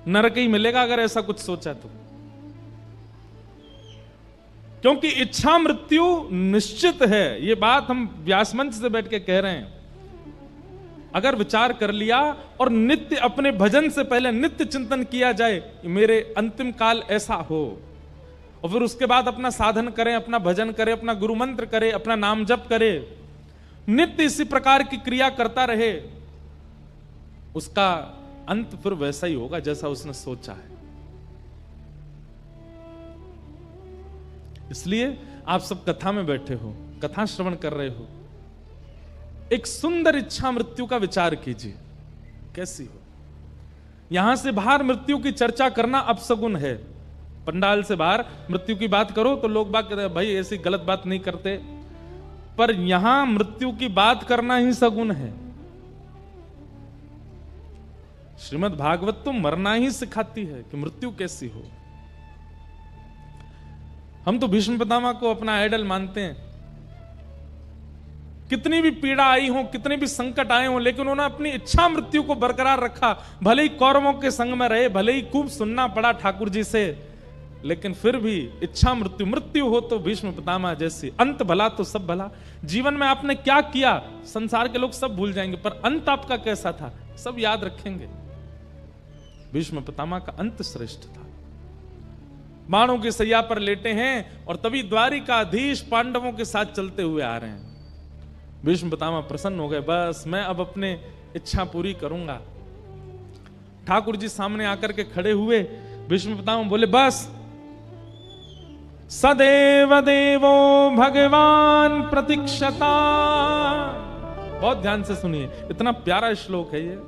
नरक ही मिलेगा अगर ऐसा कुछ सोचा तो। क्योंकि इच्छा मृत्यु निश्चित है, ये बात हम व्यास मंच से बैठ के कह रहे हैं। अगर विचार कर लिया और नित्य अपने भजन से पहले नित्य चिंतन किया जाए, मेरे अंतिम काल ऐसा हो, और फिर उसके बाद अपना साधन करें, अपना भजन करें, अपना गुरु मंत्र करें, अपना नाम जप करें, नित्य इसी प्रकार की क्रिया करता रहे, उसका अंत फिर वैसा ही होगा जैसा उसने सोचा है। इसलिए आप सब कथा में बैठे हो, कथा श्रवण कर रहे हो, एक सुंदर इच्छा मृत्यु का विचार कीजिए कैसी हो। यहां से बाहर मृत्यु की चर्चा करना अपशगुन है। पंडाल से बाहर मृत्यु की बात करो तो लोग बात कहते हैं भाई ऐसी गलत बात नहीं करते, पर यहां मृत्यु की बात करना ही सगुन है। श्रीमद् भागवत तो मरना ही सिखाती है कि मृत्यु कैसी हो। हम तो भीष्म पितामह को अपना आइडल मानते हैं। कितनी भी पीड़ा आई हो, कितने भी संकट आए हो, लेकिन उन्होंने अपनी इच्छा मृत्यु को बरकरार रखा। भले ही कौरवों के संग में रहे, भले ही खूब सुनना पड़ा ठाकुर जी से, लेकिन फिर भी इच्छा मृत्यु, मृत्यु हो तो भीष्म पितामह जैसी, अंत भला तो सब भला। जीवन में आपने क्या किया संसार के लोग सब भूल जाएंगे, पर अंत आपका कैसा था सब याद रखेंगे। भीष्म पितामह का अंत श्रेष्ठ था। बाणों की सैया पर लेटे हैं और तभी द्वारिकाधीश पांडवों के साथ चलते हुए आ रहे हैं। भीष्म पितामह प्रसन्न हो गए, बस मैं अब अपने इच्छा पूरी करूंगा। ठाकुर जी सामने आकर के खड़े हुए। भीष्म पितामह बोले, बस सदैव देवो भगवान प्रतीक्षता। बहुत ध्यान से सुनिए, इतना प्यारा श्लोक है ये।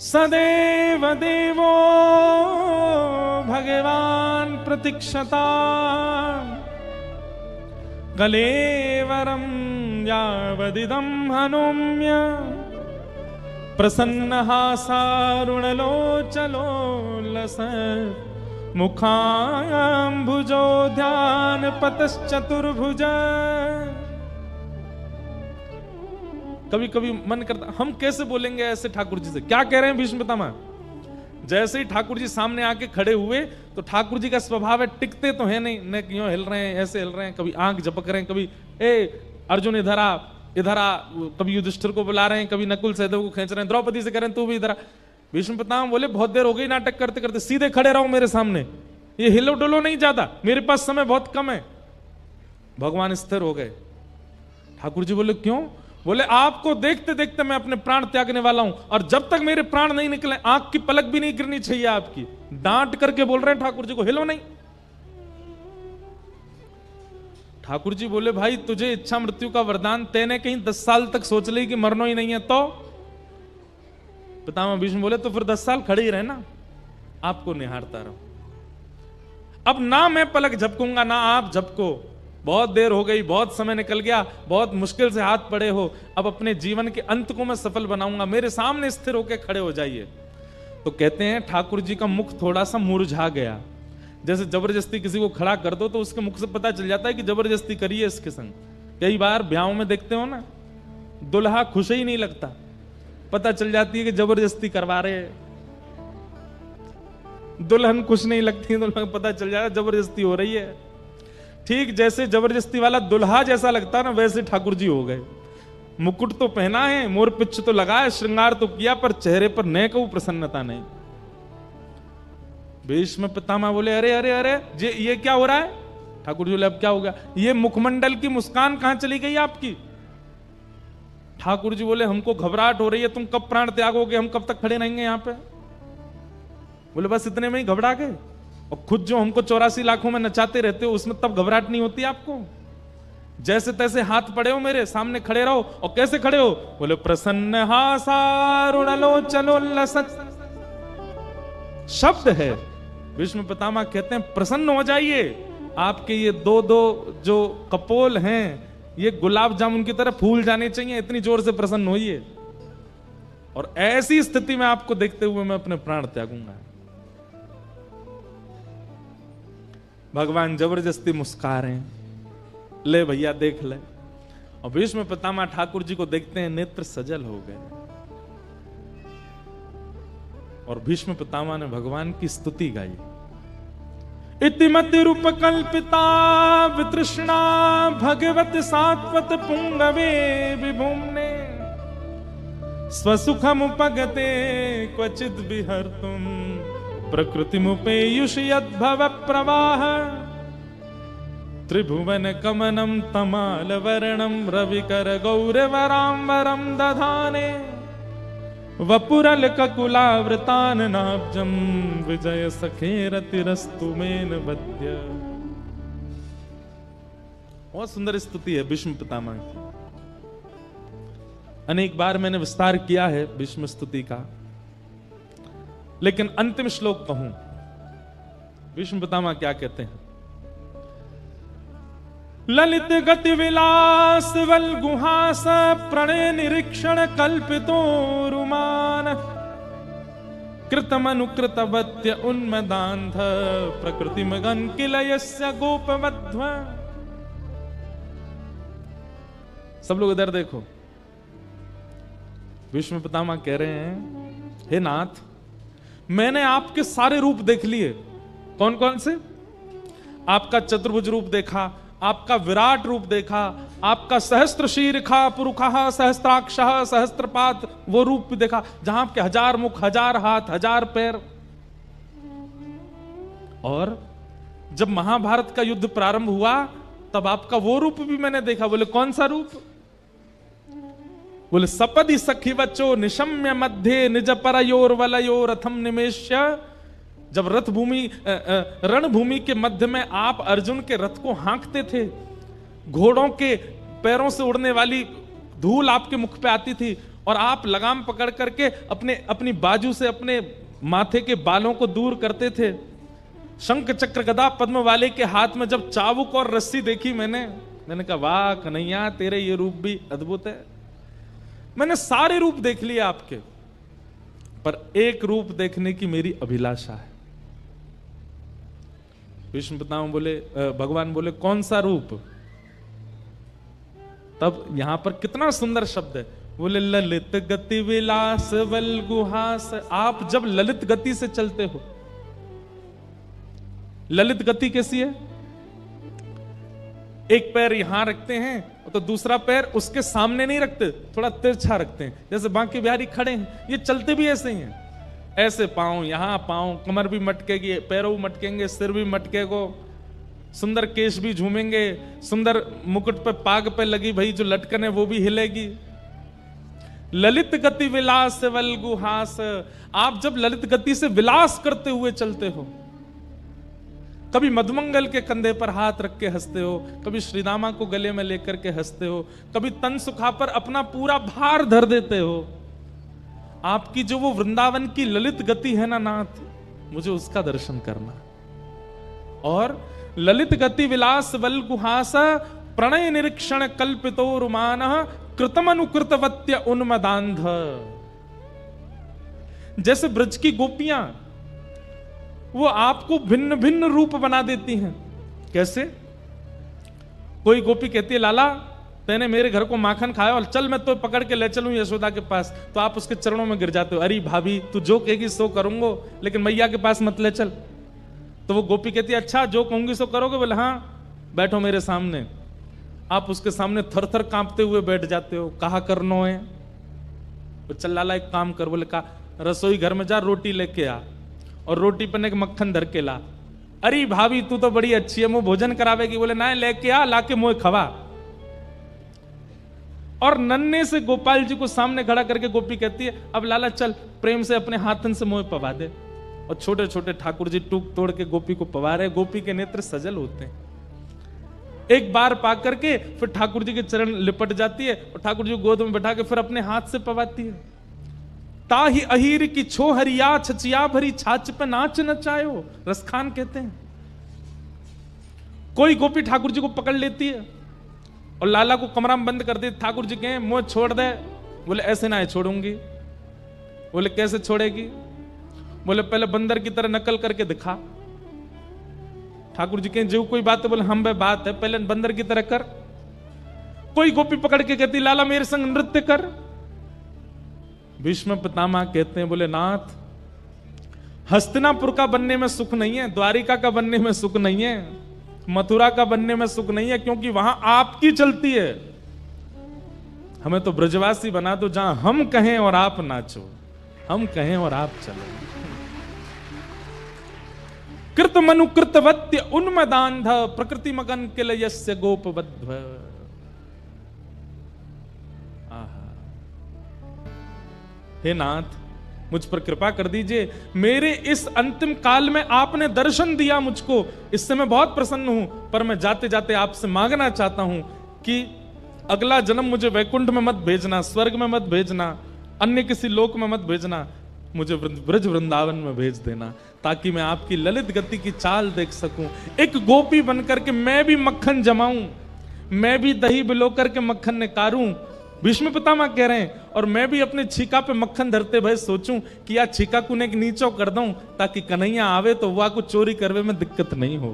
सदैव देवो भगवान प्रतीक्षता गलेवरम यावदिदं हनोम्य प्रसन्नहासारुणलोचलोलस मुखाम्भुजो ध्यान पतश्चतुर्भुज। कभी कभी मन करता हम कैसे बोलेंगे ऐसे ठाकुर जी से, क्या कह रहे हैं भीष्म पितामह। जैसे ही ठाकुर जी सामने आके खड़े हुए तो ठाकुर जी का स्वभाव है, टिकते तो है नहीं, न क्यों हिल रहे हैं, ऐसे हिल रहे हैं, कभी आंख झपक रहे हैं, कभी ए अर्जुन इधर आ इधर आ, कभी युधिष्ठिर को बुला रहे हैं, कभी नकुल सहदेव को खींच रहे हैं, द्रौपदी से कह रहे हैं तू भी इधर आ। भीष्म पितामह बोले, बहुत देर हो गई नाटक करते करते, सीधे खड़े रहो मेरे सामने, ये हिलो डुलो नहीं ज्यादा, मेरे पास समय बहुत कम है। भगवान स्थिर हो गए। ठाकुर जी बोले, क्यों? बोले, आपको देखते देखते मैं अपने प्राण त्यागने वाला हूं, और जब तक मेरे प्राण नहीं निकले आंख की पलक भी नहीं गिरनी चाहिए आपकी। डांट करके बोल रहे हैं ठाकुर जी को, हिलो नहीं। ठाकुर जी बोले, भाई तुझे इच्छा मृत्यु का वरदान, तेने कहीं 10 साल तक सोच ली कि मरना ही नहीं है तो? पितामह भीष्म बोले, तो फिर 10 साल खड़े ही रहना, आपको निहारता रहो। अब ना मैं पलक झपकूंगा ना आप झपको, बहुत देर हो गई, बहुत समय निकल गया, बहुत मुश्किल से हाथ पड़े हो, अब अपने जीवन के अंत को मैं सफल बनाऊंगा, मेरे सामने स्थिर होकर खड़े हो जाइए। तो कहते हैं ठाकुर जी का मुख थोड़ा सा मुरझा गया। जैसे जबरदस्ती किसी को खड़ा कर दो तो उसके मुख से पता चल जाता है कि जबरदस्ती करी है इसके संग। कई बार ब्याहों में देखते हो ना, दुल्हा खुश ही नहीं लगता, पता चल जाती है कि जबरदस्ती करवा रहे हैं। दुल्हन खुश नहीं लगती, दुल्हन पता चल जाता है जबरदस्ती हो रही है। ठीक जैसे जबरदस्ती वाला दुल्हा जैसा लगता है ना, वैसे ठाकुर जी हो गए। मुकुट तो पहना है, मोर पिच्छ तो लगाया, श्रृंगार तो किया, पर चेहरे पर न को प्रसन्नता नहीं। भीष्म पितामह बोले, अरे अरे अरे ये क्या हो रहा है? ठाकुर जी बोले, अब क्या हो गया? ये मुखमंडल की मुस्कान कहां चली गई आपकी? ठाकुर जी बोले, हमको घबराहट हो रही है, तुम कब प्राण त्यागोगे, हम कब तक खड़े रहेंगे यहां पे? बोले, बस इतने में ही घबरा गए? और खुद जो हमको 84 लाखों में नचाते रहते हो, उसमें तब घबराहट नहीं होती आपको? जैसे तैसे हाथ पड़े हो मेरे सामने, खड़े रहो। और कैसे खड़े हो? बोले, प्रसन्न हासारुणलोचलोल्लस शब्द है। भीष्म पितामह कहते हैं, प्रसन्न हो जाइए, आपके ये दो जो कपोल हैं ये गुलाब जामुन की तरह फूल जाने चाहिए, इतनी जोर से प्रसन्न होइए, और ऐसी स्थिति में आपको देखते हुए मैं अपने प्राण त्यागूंगा। भगवान जबरदस्ती मुस्कुरा रहे हैं, ले भैया देख ले। और भीष्म पितामह ठाकुर जी को देखते हैं, नेत्र सजल हो गए, और भीष्म पितामह ने भगवान की स्तुति गाई। इतिमति रूप कल्पिता वितृष्णा भगवत सात्वत पुंगवे विभुम्ने स्वसुखम उपगते क्वचिद विहर्तुम प्रकृतिमुपेयुष यद्भव प्रवाह त्रिभुवन कमनम तमाल वर्णम रविकर गौरवरांबरम दधाने वपुरल ककुलावृतान नाब्जम विजय सखेरतिरस्तु मेन वद्य। बहुत सुंदर स्तुति है भीष्म पितामह की। अनेक बार मैंने विस्तार किया है भीष्म स्तुति का, लेकिन अंतिम श्लोक कहूं। भीष्म पितामह क्या कहते हैं? ललित गति विलास वल गुहास प्रणय निरीक्षण कल्पितो रुमान कृतमनुकृतवत्य उन्मदान्ध प्रकृति मगन किलयस्य गोपवध्व। सब लोग इधर देखो। भीष्म पितामह कह रहे हैं, हे नाथ, मैंने आपके सारे रूप देख लिए। कौन कौन से? आपका चतुर्भुज रूप देखा, आपका विराट रूप देखा, आपका सहस्त्र शीर्षा पुरुखः सहस्त्राक्षः सहस्त्रपाद वो रूप भी देखा, जहां आपके 1000 मुख, 1000 हाथ, 1000 पैर। और जब महाभारत का युद्ध प्रारंभ हुआ तब आपका वो रूप भी मैंने देखा। बोले कौन सा रूप? बोले सपदि सखी बच्चो निशम्य मध्य निज परयोर वलयोर रथम निमेश्य। जब रथ भूमि रणभूमि के मध्य में आप अर्जुन के रथ को हाँकते थे, घोड़ों के पैरों से उड़ने वाली धूल आपके मुख पे आती थी और आप लगाम पकड़ करके अपनी बाजू से अपने माथे के बालों को दूर करते थे। शंख चक्र गदा पद्म वाले के हाथ में जब चाबुक और रस्सी देखी मैंने कहा वाह कन्हैया, तेरे ये रूप भी अद्भुत है। मैंने सारे रूप देख लिए आपके, पर एक रूप देखने की मेरी अभिलाषा है। भीष्म पितामह बोले, भगवान बोले कौन सा रूप? तब यहां पर कितना सुंदर शब्द है। बोले ललित गति विलास वल गुहास। आप जब ललित गति से चलते हो, ललित गति कैसी है? एक पैर यहां रखते हैं तो दूसरा पैर उसके सामने नहीं रखते, थोड़ा तिरछा रखते हैं, जैसे बांके बिहारी खड़े हैं, ये चलते भी ऐसे ही हैं। ऐसे पांव यहां, पांव, कमर भी मटकेगी, पैरों भी मटकेंगे, सिर भी मटकेगो, सुंदर केश भी झूमेंगे, सुंदर मुकुट पे पाग पे लगी भाई जो लटकन है वो भी हिलेगी। ललित गति विलास वल गुहास। आप जब ललित गति से विलास करते हुए चलते हो, कभी मधुमंगल के कंधे पर हाथ रख के हंसते हो, कभी श्रीदामा को गले में लेकर के हंसते हो, कभी तन सुखा पर अपना पूरा भार धर देते हो। आपकी जो वो वृंदावन की ललित गति है ना नाथ, मुझे उसका दर्शन करना। और ललित गति विलास वल गुहास प्रणय निरीक्षण कल्पितो रुमान कृतमनुकृतवत्य उन्मदान्ध। जैसे ब्रज की गोपियां वो आपको भिन्न भिन्न रूप बना देती हैं। कैसे? कोई गोपी कहती है लाला तैने मेरे घर को माखन खाया और चल मैं तो पकड़ के ले चलूं यशोदा के पास, तो आप उसके चरणों में गिर जाते हो। अरे भाभी तू जो कहेगी सो करूंगा, लेकिन मैया के पास मत ले चल। तो वो गोपी कहती है अच्छा जो कहूंगी सो करोगे? बोले हाँ बैठो मेरे सामने। आप उसके सामने थर थर कांपते हुए बैठ जाते हो। कहा करनो है? तो चल लाला एक काम कर। बोले का? रसोई घर में जा रोटी लेके आ और रोटी पर एक मक्खन धर के ला। अरे भाभी तू तो बड़ी अच्छी है, मुझे भोजन करावेगी? बोले ना लेके आ, लाके मुझे खवा। और नन्हे से गोपाल जी को सामने खड़ा करके गोपी कहती है अब लाला चल प्रेम से अपने हाथन से मुझे पवा दे। और छोटे छोटे ठाकुर जी टूक तोड़ के गोपी को पवा रहे। गोपी के नेत्र सजल होते हैं। एक बार पा करके फिर ठाकुर जी के चरण लिपट जाती है और ठाकुर जी को गोद में बैठा के फिर अपने हाथ से पवाती है। ताही अहीर की छो हरिया छचिया भरी छाछ पे नाच नचायो, रसखान कहते हैं। कोई गोपी ठाकुर जी को पकड़ लेती है और लाला को कमरा में बंद कर देती। ठाकुर जी कहें मुझे छोड़ दे। बोले ऐसे ना है छोड़ूंगी। बोले कैसे छोड़ेगी? बोले पहले बंदर की तरह नकल करके दिखा। ठाकुर जी कहें जो कोई बात है? बोले हम बात है, पहले बंदर की तरह कर। कोई गोपी पकड़ के कहती लाला मेरे संग नृत्य कर। भीष्म पितामह कहते हैं बोले नाथ हस्तिनापुर का बनने में सुख नहीं है, द्वारिका का बनने में सुख नहीं है, मथुरा का बनने में सुख नहीं है, क्योंकि वहां आपकी चलती है। हमें तो ब्रजवासी बना दो जहां हम कहें और आप नाचो, हम कहें और आप चलो। कृत मनु कृतवत्य उन्मदांध प्रकृति मगन किल यस्य गोपबद्ध। हे नाथ, मुझ पर कृपा कर दीजिए। मेरे इस अंतिम काल में आपने दर्शन दिया मुझको, इससे मैं बहुत प्रसन्न हूं। पर मैं जाते जाते आपसे मांगना चाहता हूं कि अगला जन्म मुझे वैकुंठ में मत भेजना, स्वर्ग में मत भेजना, अन्य किसी लोक में मत भेजना, मुझे ब्रज वृंदावन में भेज देना, ताकि मैं आपकी ललित गति की चाल देख सकूं। एक गोपी बनकर के मैं भी मक्खन जमाऊं, मैं भी दही बिलो करके मक्खन निकारूं। भीष्म पितामह कह रहे हैं, और मैं भी अपने छीका पे मक्खन धरते भय सोचूं कि या छीका कुने के नीचो कर दूं, ताकि कन्हैया आवे तो वह कुछ चोरी करवे में दिक्कत नहीं हो,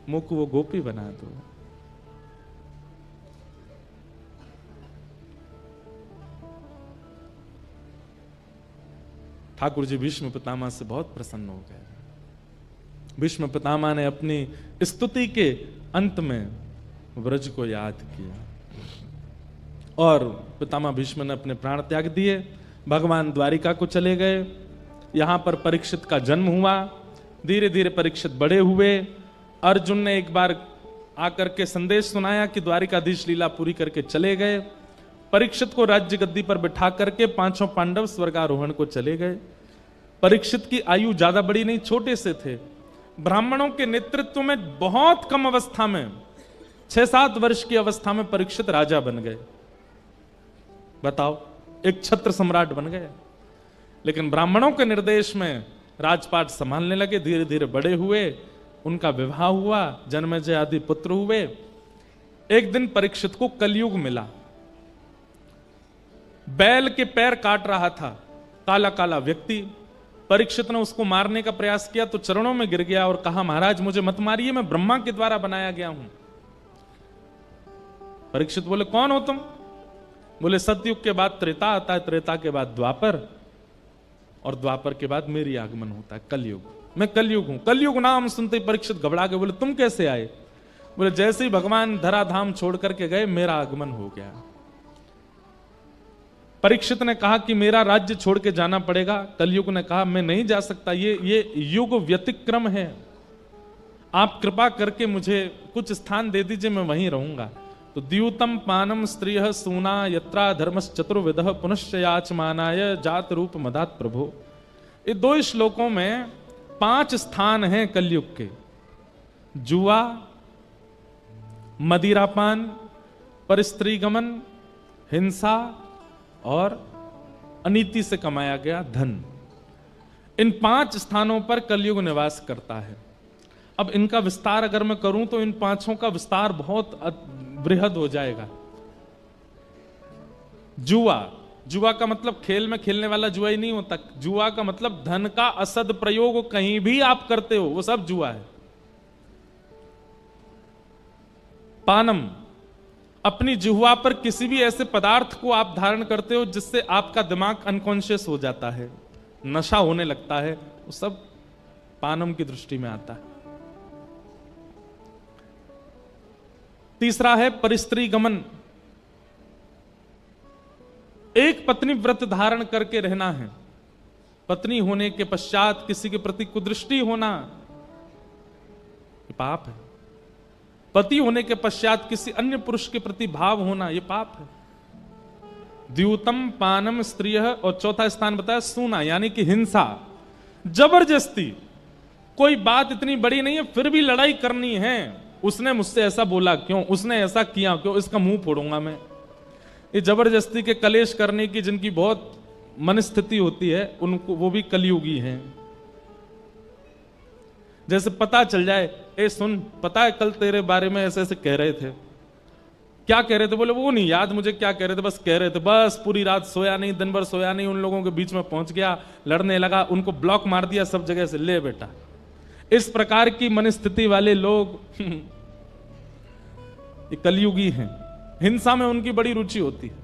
मुख वो गोपी बना दो। ठाकुर जी भीष्म पितामह से बहुत प्रसन्न हो गए। भीष्म पितामह ने अपनी स्तुति के अंत में ब्रज को याद किया और पितामह भीष्म ने अपने प्राण त्याग दिए, भगवान द्वारिका को चले गए। यहां पर परीक्षित का जन्म हुआ। धीरे धीरे परीक्षित बड़े हुए। अर्जुन ने एक बार आकर के संदेश सुनाया कि द्वारिकाधीश लीला पूरी करके चले गए। परीक्षित को राज्य गद्दी पर बिठा करके पांचों पांडव स्वर्गारोहण को चले गए। परीक्षित की आयु ज्यादा बड़ी नहीं, छोटे से थे। ब्राह्मणों के नेतृत्व में बहुत कम अवस्था में, 6-7 वर्ष की अवस्था में परीक्षित राजा बन गए। बताओ, एक छत्र सम्राट बन गए। लेकिन ब्राह्मणों के निर्देश में राजपाट संभालने लगे, धीरे धीरे बड़े हुए, उनका विवाह हुआ, जन्मेजय आदि पुत्र हुए। एक दिन परीक्षित को कलयुग मिला। बैल के पैर काट रहा था काला काला व्यक्ति। परीक्षित ने उसको मारने का प्रयास किया तो चरणों में गिर गया और कहा, महाराज मुझे मत मारिए, मैं ब्रह्मा के द्वारा बनाया गया हूं। परीक्षित बोले, कौन हो तुम? बोले, सतयुग के बाद त्रेता आता है, त्रेता के बाद द्वापर, और द्वापर के बाद मेरी आगमन होता है कलयुग। मैं कलयुग हूं। कलयुग नाम सुनते ही परीक्षित घबरा गए। बोले, तुम कैसे आए? बोले, जैसे ही भगवान धराधाम छोड़ करके गए मेरा आगमन हो गया। परीक्षित ने कहा कि मेरा राज्य छोड़ के जाना पड़ेगा। कलयुग ने कहा, मैं नहीं जा सकता, ये युग व्यतिक्रम है, आप कृपा करके मुझे कुछ स्थान दे दीजिए, मैं वहीं रहूंगा। तो द्यूतम पानम स्त्रियः सूना यत्रा धर्मस् चतुर्विधः पुनश्च याचमानाय जात रूप मदात प्रभो। ये 2 श्लोकों में 5 स्थान हैं कलयुग के। जुआ, मदिरापान, परस्त्रीगमन, हिंसा और अनीति से कमाया गया धन। इन 5 स्थानों पर कलयुग निवास करता है। अब इनका विस्तार अगर मैं करूं तो इन 5 का विस्तार बहुत बृहद हो जाएगा। जुआ, जुआ का मतलब खेल में खेलने वाला जुआ ही नहीं होता। जुआ का मतलब धन का असद प्रयोग कहीं भी आप करते हो, वो सब जुआ है। पानम, अपनी जिह्वा पर किसी भी ऐसे पदार्थ को आप धारण करते हो जिससे आपका दिमाग अनकॉन्शियस हो जाता है, नशा होने लगता है, वो सब पानम की दृष्टि में आता है। तीसरा है परिस्त्री गमन, एक पत्नी व्रत धारण करके रहना है। पत्नी होने के पश्चात किसी के प्रति कुदृष्टि होना ये पाप है। पति होने के पश्चात किसी अन्य पुरुष के प्रति भाव होना ये पाप है। द्यूतम पानम स्त्रियः, और चौथा स्थान बताया सूना, यानी कि हिंसा, जबरदस्ती। कोई बात इतनी बड़ी नहीं है फिर भी लड़ाई करनी है। उसने मुझसे ऐसा बोला क्यों, उसने ऐसा किया क्यों, इसका मुंह फोड़ूंगा मैं। ये जबरदस्ती के कलेश करने की जिनकी बहुत मनस्थिति होती है उनको, वो भी कलयुगी हैं। जैसे पता चल जाए, ए सुन, पता है कल तेरे बारे में ऐसे ऐसे कह रहे थे। क्या कह रहे थे? बोले वो नहीं याद मुझे क्या कह रहे थे, बस कह रहे थे। बस पूरी रात सोया नहीं, दिन भर सोया नहीं, उन लोगों के बीच में पहुंच गया, लड़ने लगा, उनको ब्लॉक मार दिया सब जगह से। ले बेटा, इस प्रकार की मनस्थिति वाले लोग ये कलयुगी हैं। हिंसा में उनकी बड़ी रुचि होती है,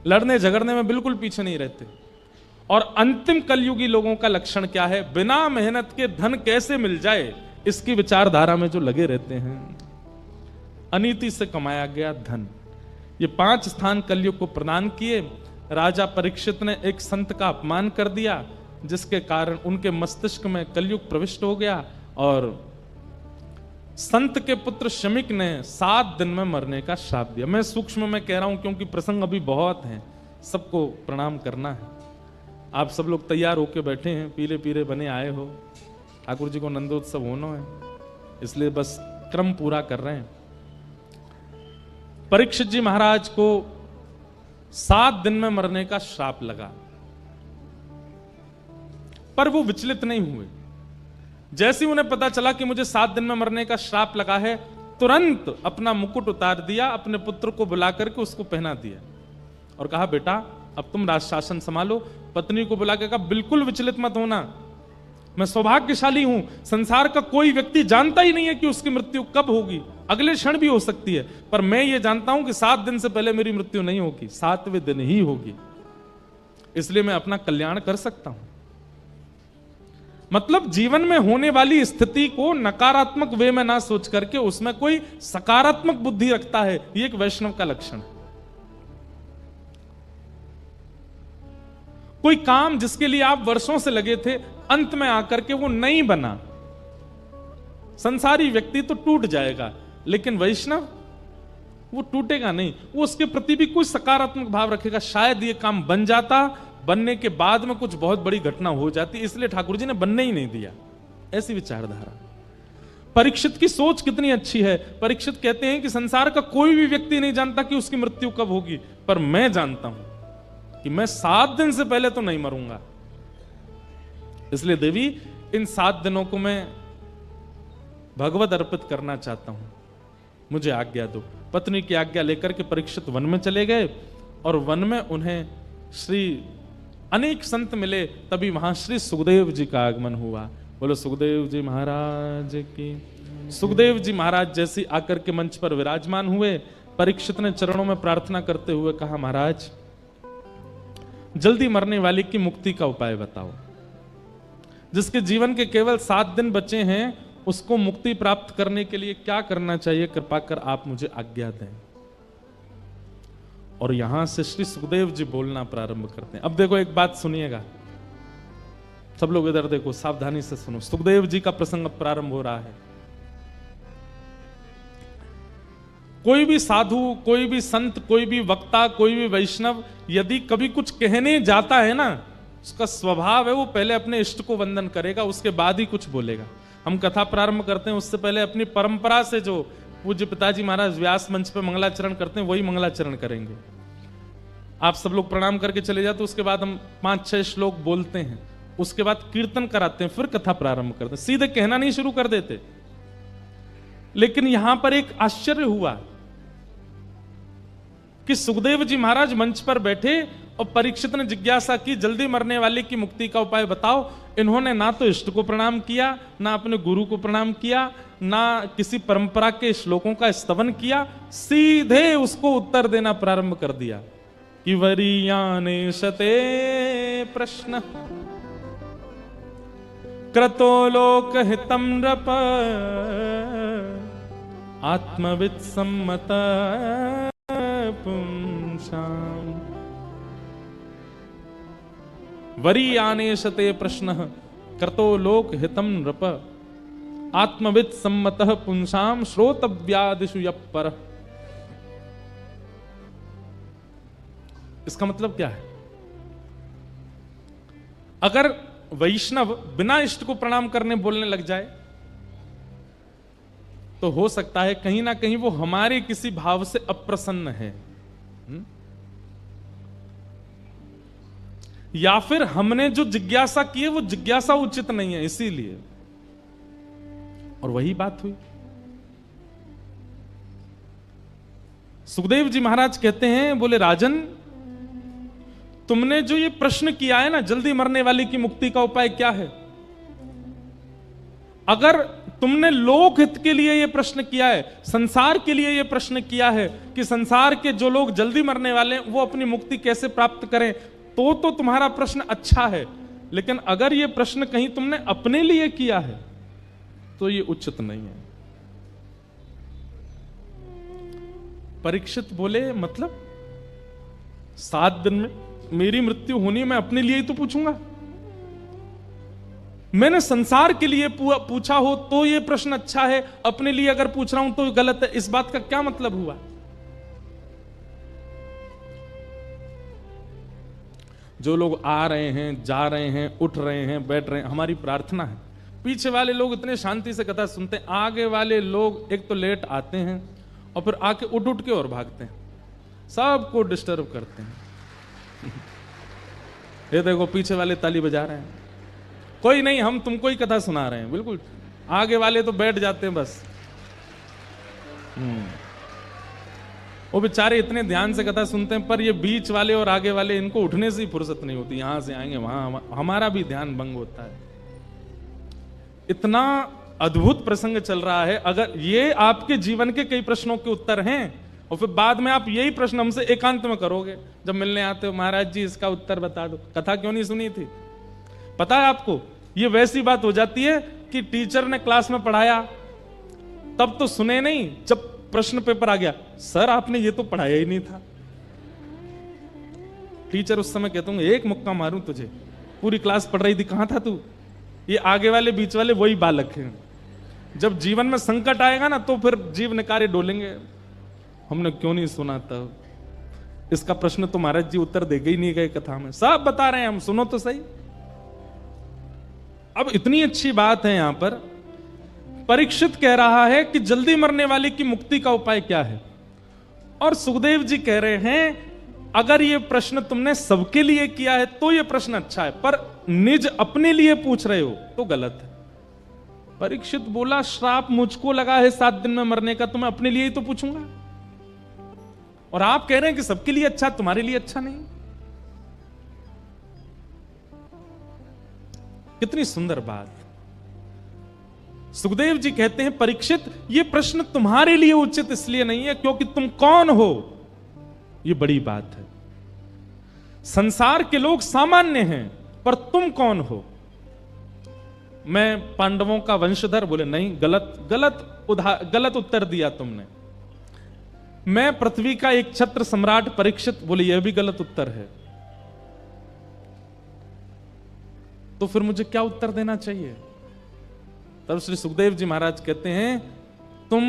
लड़ने झगड़ने में बिल्कुल पीछे नहीं रहते। और अंतिम कलयुगी लोगों का लक्षण क्या है? बिना मेहनत के धन कैसे मिल जाए, इसकी विचारधारा में जो लगे रहते हैं। अनीति से कमाया गया धन, ये 5 स्थान कलयुग को प्रदान किए। राजा परीक्षित ने एक संत का अपमान कर दिया, जिसके कारण उनके मस्तिष्क में कलयुग प्रविष्ट हो गया और संत के पुत्र शमिक ने 7 दिन में मरने का श्राप दिया। मैं सूक्ष्म में कह रहा हूं क्योंकि प्रसंग अभी बहुत हैं, सबको प्रणाम करना है। आप सब लोग तैयार होके बैठे हैं, पीले पीले बने आए हो, ठाकुर जी को नंदोत्सव होना है, इसलिए बस क्रम पूरा कर रहे हैं। परीक्षित जी महाराज को 7 दिन में मरने का श्राप लगा, पर वो विचलित नहीं हुए। जैसे ही उन्हें पता चला कि मुझे 7 दिन में मरने का श्राप लगा है, तुरंत अपना मुकुट उतार दिया, अपने पुत्र को बुला करके उसको पहना दिया और कहा, बेटा अब तुम राज शासन संभालो। पत्नी को बुला के कहा, बिल्कुल विचलित मत होना, मैं सौभाग्यशाली हूं, संसार का कोई व्यक्ति जानता ही नहीं है कि उसकी मृत्यु कब होगी, अगले क्षण भी हो सकती है, पर मैं ये जानता हूं कि 7 दिन से पहले मेरी मृत्यु नहीं होगी, 7वें दिन ही होगी, इसलिए मैं अपना कल्याण कर सकता हूं। मतलब जीवन में होने वाली स्थिति को नकारात्मक वे में ना सोच करके उसमें कोई सकारात्मक बुद्धि रखता है, ये एक वैष्णव का लक्षण है। कोई काम जिसके लिए आप वर्षों से लगे थे, अंत में आकर के वो नहीं बना, संसारी व्यक्ति तो टूट जाएगा, लेकिन वैष्णव वो टूटेगा नहीं, वो उसके प्रति भी कोई सकारात्मक भाव रखेगा। शायद ये काम बन जाता, बनने के बाद में कुछ बहुत बड़ी घटना हो जाती, इसलिए ठाकुर जी ने बनने ही नहीं दिया, ऐसी विचारधारा। परीक्षित की सोच कितनी अच्छी है। परीक्षित कहते हैं कि संसार का कोई भी व्यक्ति नहीं जानता कि उसकी मृत्यु कब होगी, पर मैं जानता हूं कि मैं 7 दिन से पहले तो नहीं मरूंगा, इसलिए देवी इन 7 दिनों को मैं भगवत अर्पित करना चाहता हूं, मुझे आज्ञा दो। पत्नी की आज्ञा लेकर के परीक्षित वन में चले गए और वन में उन्हें श्री अनेक संत मिले, तभी वहां श्री सुखदेव जी का आगमन हुआ। बोलो सुखदेव जी महाराज की। सुखदेव जी महाराज जैसे आकर के मंच पर विराजमान हुए, परीक्षित ने चरणों में प्रार्थना करते हुए कहा, महाराज जल्दी मरने वाले की मुक्ति का उपाय बताओ। जिसके जीवन के केवल 7 दिन बचे हैं, उसको मुक्ति प्राप्त करने के लिए क्या करना चाहिए, कृपा कर आप मुझे आज्ञा दें। और यहां से श्री सुखदेव जी बोलना प्रारंभ करते हैं। अब देखो एक बात सुनिएगा, सब लोग इधर देखो, सावधानी से सुनो। सुखदेव जी का प्रसंग अब प्रारंभ हो रहा है। कोई भी साधु, कोई भी संत, कोई भी वक्ता, कोई भी वैष्णव यदि कभी कुछ कहने जाता है ना, उसका स्वभाव है वो पहले अपने इष्ट को वंदन करेगा, उसके बाद ही कुछ बोलेगा। हम कथा प्रारंभ करते हैं उससे पहले अपनी परंपरा से जो पूज्य पिताजी महाराज व्यास मंच पे मंगलाचरण करते हैं, वही मंगलाचरण करेंगे। आप सब लोग प्रणाम करके चले जाते, उसके बाद हम 5-6 श्लोक बोलते हैं, उसके बाद कीर्तन कराते हैं, फिर कथा प्रारंभ करते हैं। सीधे कहना नहीं शुरू कर देते। लेकिन यहां पर एक आश्चर्य हुआ कि सुखदेव जी महाराज मंच पर बैठे और परीक्षित ने जिज्ञासा की, जल्दी मरने वाले की मुक्ति का उपाय बताओ। इन्होंने ना तो इष्ट को प्रणाम किया, ना अपने गुरु को प्रणाम किया, ना किसी परंपरा के श्लोकों का स्तवन किया, सीधे उसको उत्तर देना प्रारंभ कर दिया कि वरीयाने शते प्रश्न क्रतो लोक हितम नृप आत्मविद सम्मत पुंसाम। वरीयाने शते प्रश्न क्रतो लोक हितम नृप आत्मविद सम्मतः पुंसाम श्रोतव्यादिषु यप्पर। इसका मतलब क्या है? अगर वैष्णव बिना इष्ट को प्रणाम करने बोलने लग जाए तो हो सकता है कहीं ना कहीं वो हमारे किसी भाव से अप्रसन्न है, या फिर हमने जो जिज्ञासा की है वो जिज्ञासा उचित नहीं है, इसीलिए। और वही बात हुई। सुखदेव जी महाराज कहते हैं, बोले राजन, तुमने जो ये प्रश्न किया है ना, जल्दी मरने वाले की मुक्ति का उपाय क्या है, अगर तुमने लोक हित के लिए ये प्रश्न किया है, संसार के लिए ये प्रश्न किया है कि संसार के जो लोग जल्दी मरने वाले हैं वो अपनी मुक्ति कैसे प्राप्त करें, तो तुम्हारा प्रश्न अच्छा है, लेकिन अगर ये प्रश्न कहीं तुमने अपने लिए किया है तो ये उचित नहीं है। परीक्षित बोले मतलब 7 दिन में मेरी मृत्यु होनी, मैं अपने लिए ही तो पूछूंगा। मैंने संसार के लिए पूछा हो तो ये प्रश्न अच्छा है, अपने लिए अगर पूछ रहा हूं तो गलत है। इस बात का क्या मतलब हुआ? जो लोग आ रहे हैं, जा रहे हैं, उठ रहे हैं, बैठ रहे हैं, हमारी प्रार्थना है पीछे वाले लोग इतने शांति से कथा सुनते हैं, आगे वाले लोग एक तो लेट आते हैं और फिर आके उठ उठ के और भागते हैं, सबको डिस्टर्ब करते हैं। ये देखो पीछे वाले ताली बजा रहे हैं, कोई नहीं, हम तुमको ही कथा सुना रहे हैं। बिल्कुल आगे वाले तो बैठ जाते हैं बस। वो बेचारे इतने ध्यान से कथा सुनते हैं, पर ये बीच वाले और आगे वाले, इनको उठने से ही फुर्सत नहीं होती, यहां से आएंगे वहां, हमारा भी ध्यान भंग होता है। इतना अद्भुत प्रसंग चल रहा है। अगर ये आपके जीवन के कई प्रश्नों के उत्तर हैं और फिर बाद में आप यही प्रश्न हमसे एकांत में करोगे जब मिलने आते हो, महाराज जी इसका उत्तर बता दो, कथा क्यों नहीं सुनी थी? पता है आपको, ये वैसी बात हो जाती है कि टीचर ने क्लास में पढ़ाया तब तो सुने नहीं, जब प्रश्न पेपर आ गया, सर आपने ये तो पढ़ाया ही नहीं था। टीचर उस समय कहता हूं एक मुक्का मारूं तुझे, पूरी क्लास पढ़ रही थी, कहां था तू? ये आगे वाले बीच वाले वही बालक हैं। जब जीवन में संकट आएगा ना तो फिर जीव निकारे डोलेंगे, हमने क्यों नहीं सुना तब, इसका प्रश्न तो महाराज जी उत्तर देगे ही नहीं गए कथा में, सब बता रहे हैं हम, सुनो तो सही। अब इतनी अच्छी बात है यहां पर, परीक्षित कह रहा है कि जल्दी मरने वाले की मुक्ति का उपाय क्या है, और सुखदेव जी कह रहे हैं अगर ये प्रश्न तुमने सबके लिए किया है तो ये प्रश्न अच्छा है, पर निज अपने लिए पूछ रहे हो तो गलत है। परीक्षित बोला श्राप मुझको लगा है 7 दिन में मरने का, तो मैं अपने लिए ही तो पूछूंगा, और आप कह रहे हैं कि सबके लिए अच्छा, तुम्हारे लिए अच्छा नहीं। कितनी सुंदर बात। सुखदेव जी कहते हैं परीक्षित ये प्रश्न तुम्हारे लिए उचित इसलिए नहीं है क्योंकि तुम कौन हो, ये बड़ी बात है। संसार के लोग सामान्य हैं, पर तुम कौन हो? मैं पांडवों का वंशधर, बोले नहीं, गलत उत्तर दिया तुमने। मैं पृथ्वी का एक छत्र सम्राट परीक्षित, बोले यह भी गलत उत्तर है। तो फिर मुझे क्या उत्तर देना चाहिए? तब श्री सुखदेव जी महाराज कहते हैं तुम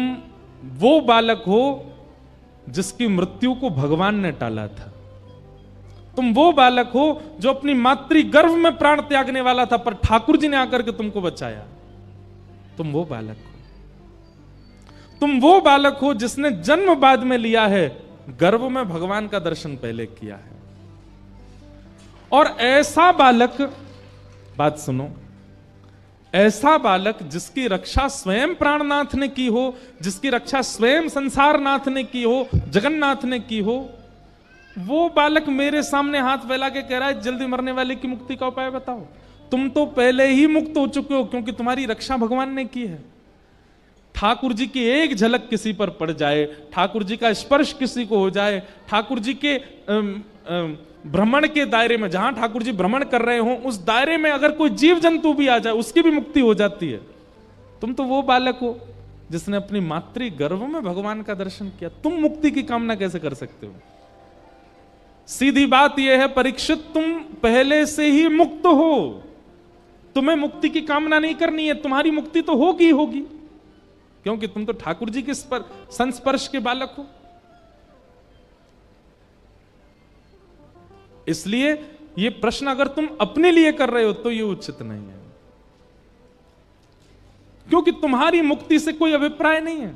वो बालक हो जिसकी मृत्यु को भगवान ने टाला था, तुम वो बालक हो जो अपनी मातृ गर्भ में प्राण त्यागने वाला था, पर ठाकुर जी ने आकर के तुमको बचाया। तुम वो बालक हो, तुम वो बालक हो जिसने जन्म बाद में लिया है, गर्भ में भगवान का दर्शन पहले किया है। और ऐसा बालक, बात सुनो, ऐसा बालक जिसकी रक्षा स्वयं प्राणनाथ ने की हो, जिसकी रक्षा स्वयं संसारनाथ ने की हो, जगन्नाथ ने की हो, वो बालक मेरे सामने हाथ फैला के कह रहा है जल्दी मरने वाले की मुक्ति का उपाय बताओ। तुम तो पहले ही मुक्त हो चुके हो क्योंकि तुम्हारी रक्षा भगवान ने की है। ठाकुर जी की एक झलक किसी पर पड़ जाए, ठाकुर जी का स्पर्श किसी को हो जाए, ठाकुर जी के भ्रमण के दायरे में, जहां ठाकुर जी भ्रमण कर रहे हो उस दायरे में अगर कोई जीव जंतु भी आ जाए उसकी भी मुक्ति हो जाती है। तुम तो वो बालक हो जिसने अपनी मातृ गर्भ में भगवान का दर्शन किया, तुम मुक्ति की कामना कैसे कर सकते हो? सीधी बात यह है परीक्षित, तुम पहले से ही मुक्त हो, तुम्हें मुक्ति की कामना नहीं करनी है, तुम्हारी मुक्ति तो होगी होगी, क्योंकि तुम तो ठाकुर जी के संस्पर्श के बालक हो। इसलिए यह प्रश्न अगर तुम अपने लिए कर रहे हो तो यह उचित नहीं है, क्योंकि तुम्हारी मुक्ति से कोई अभिप्राय नहीं है।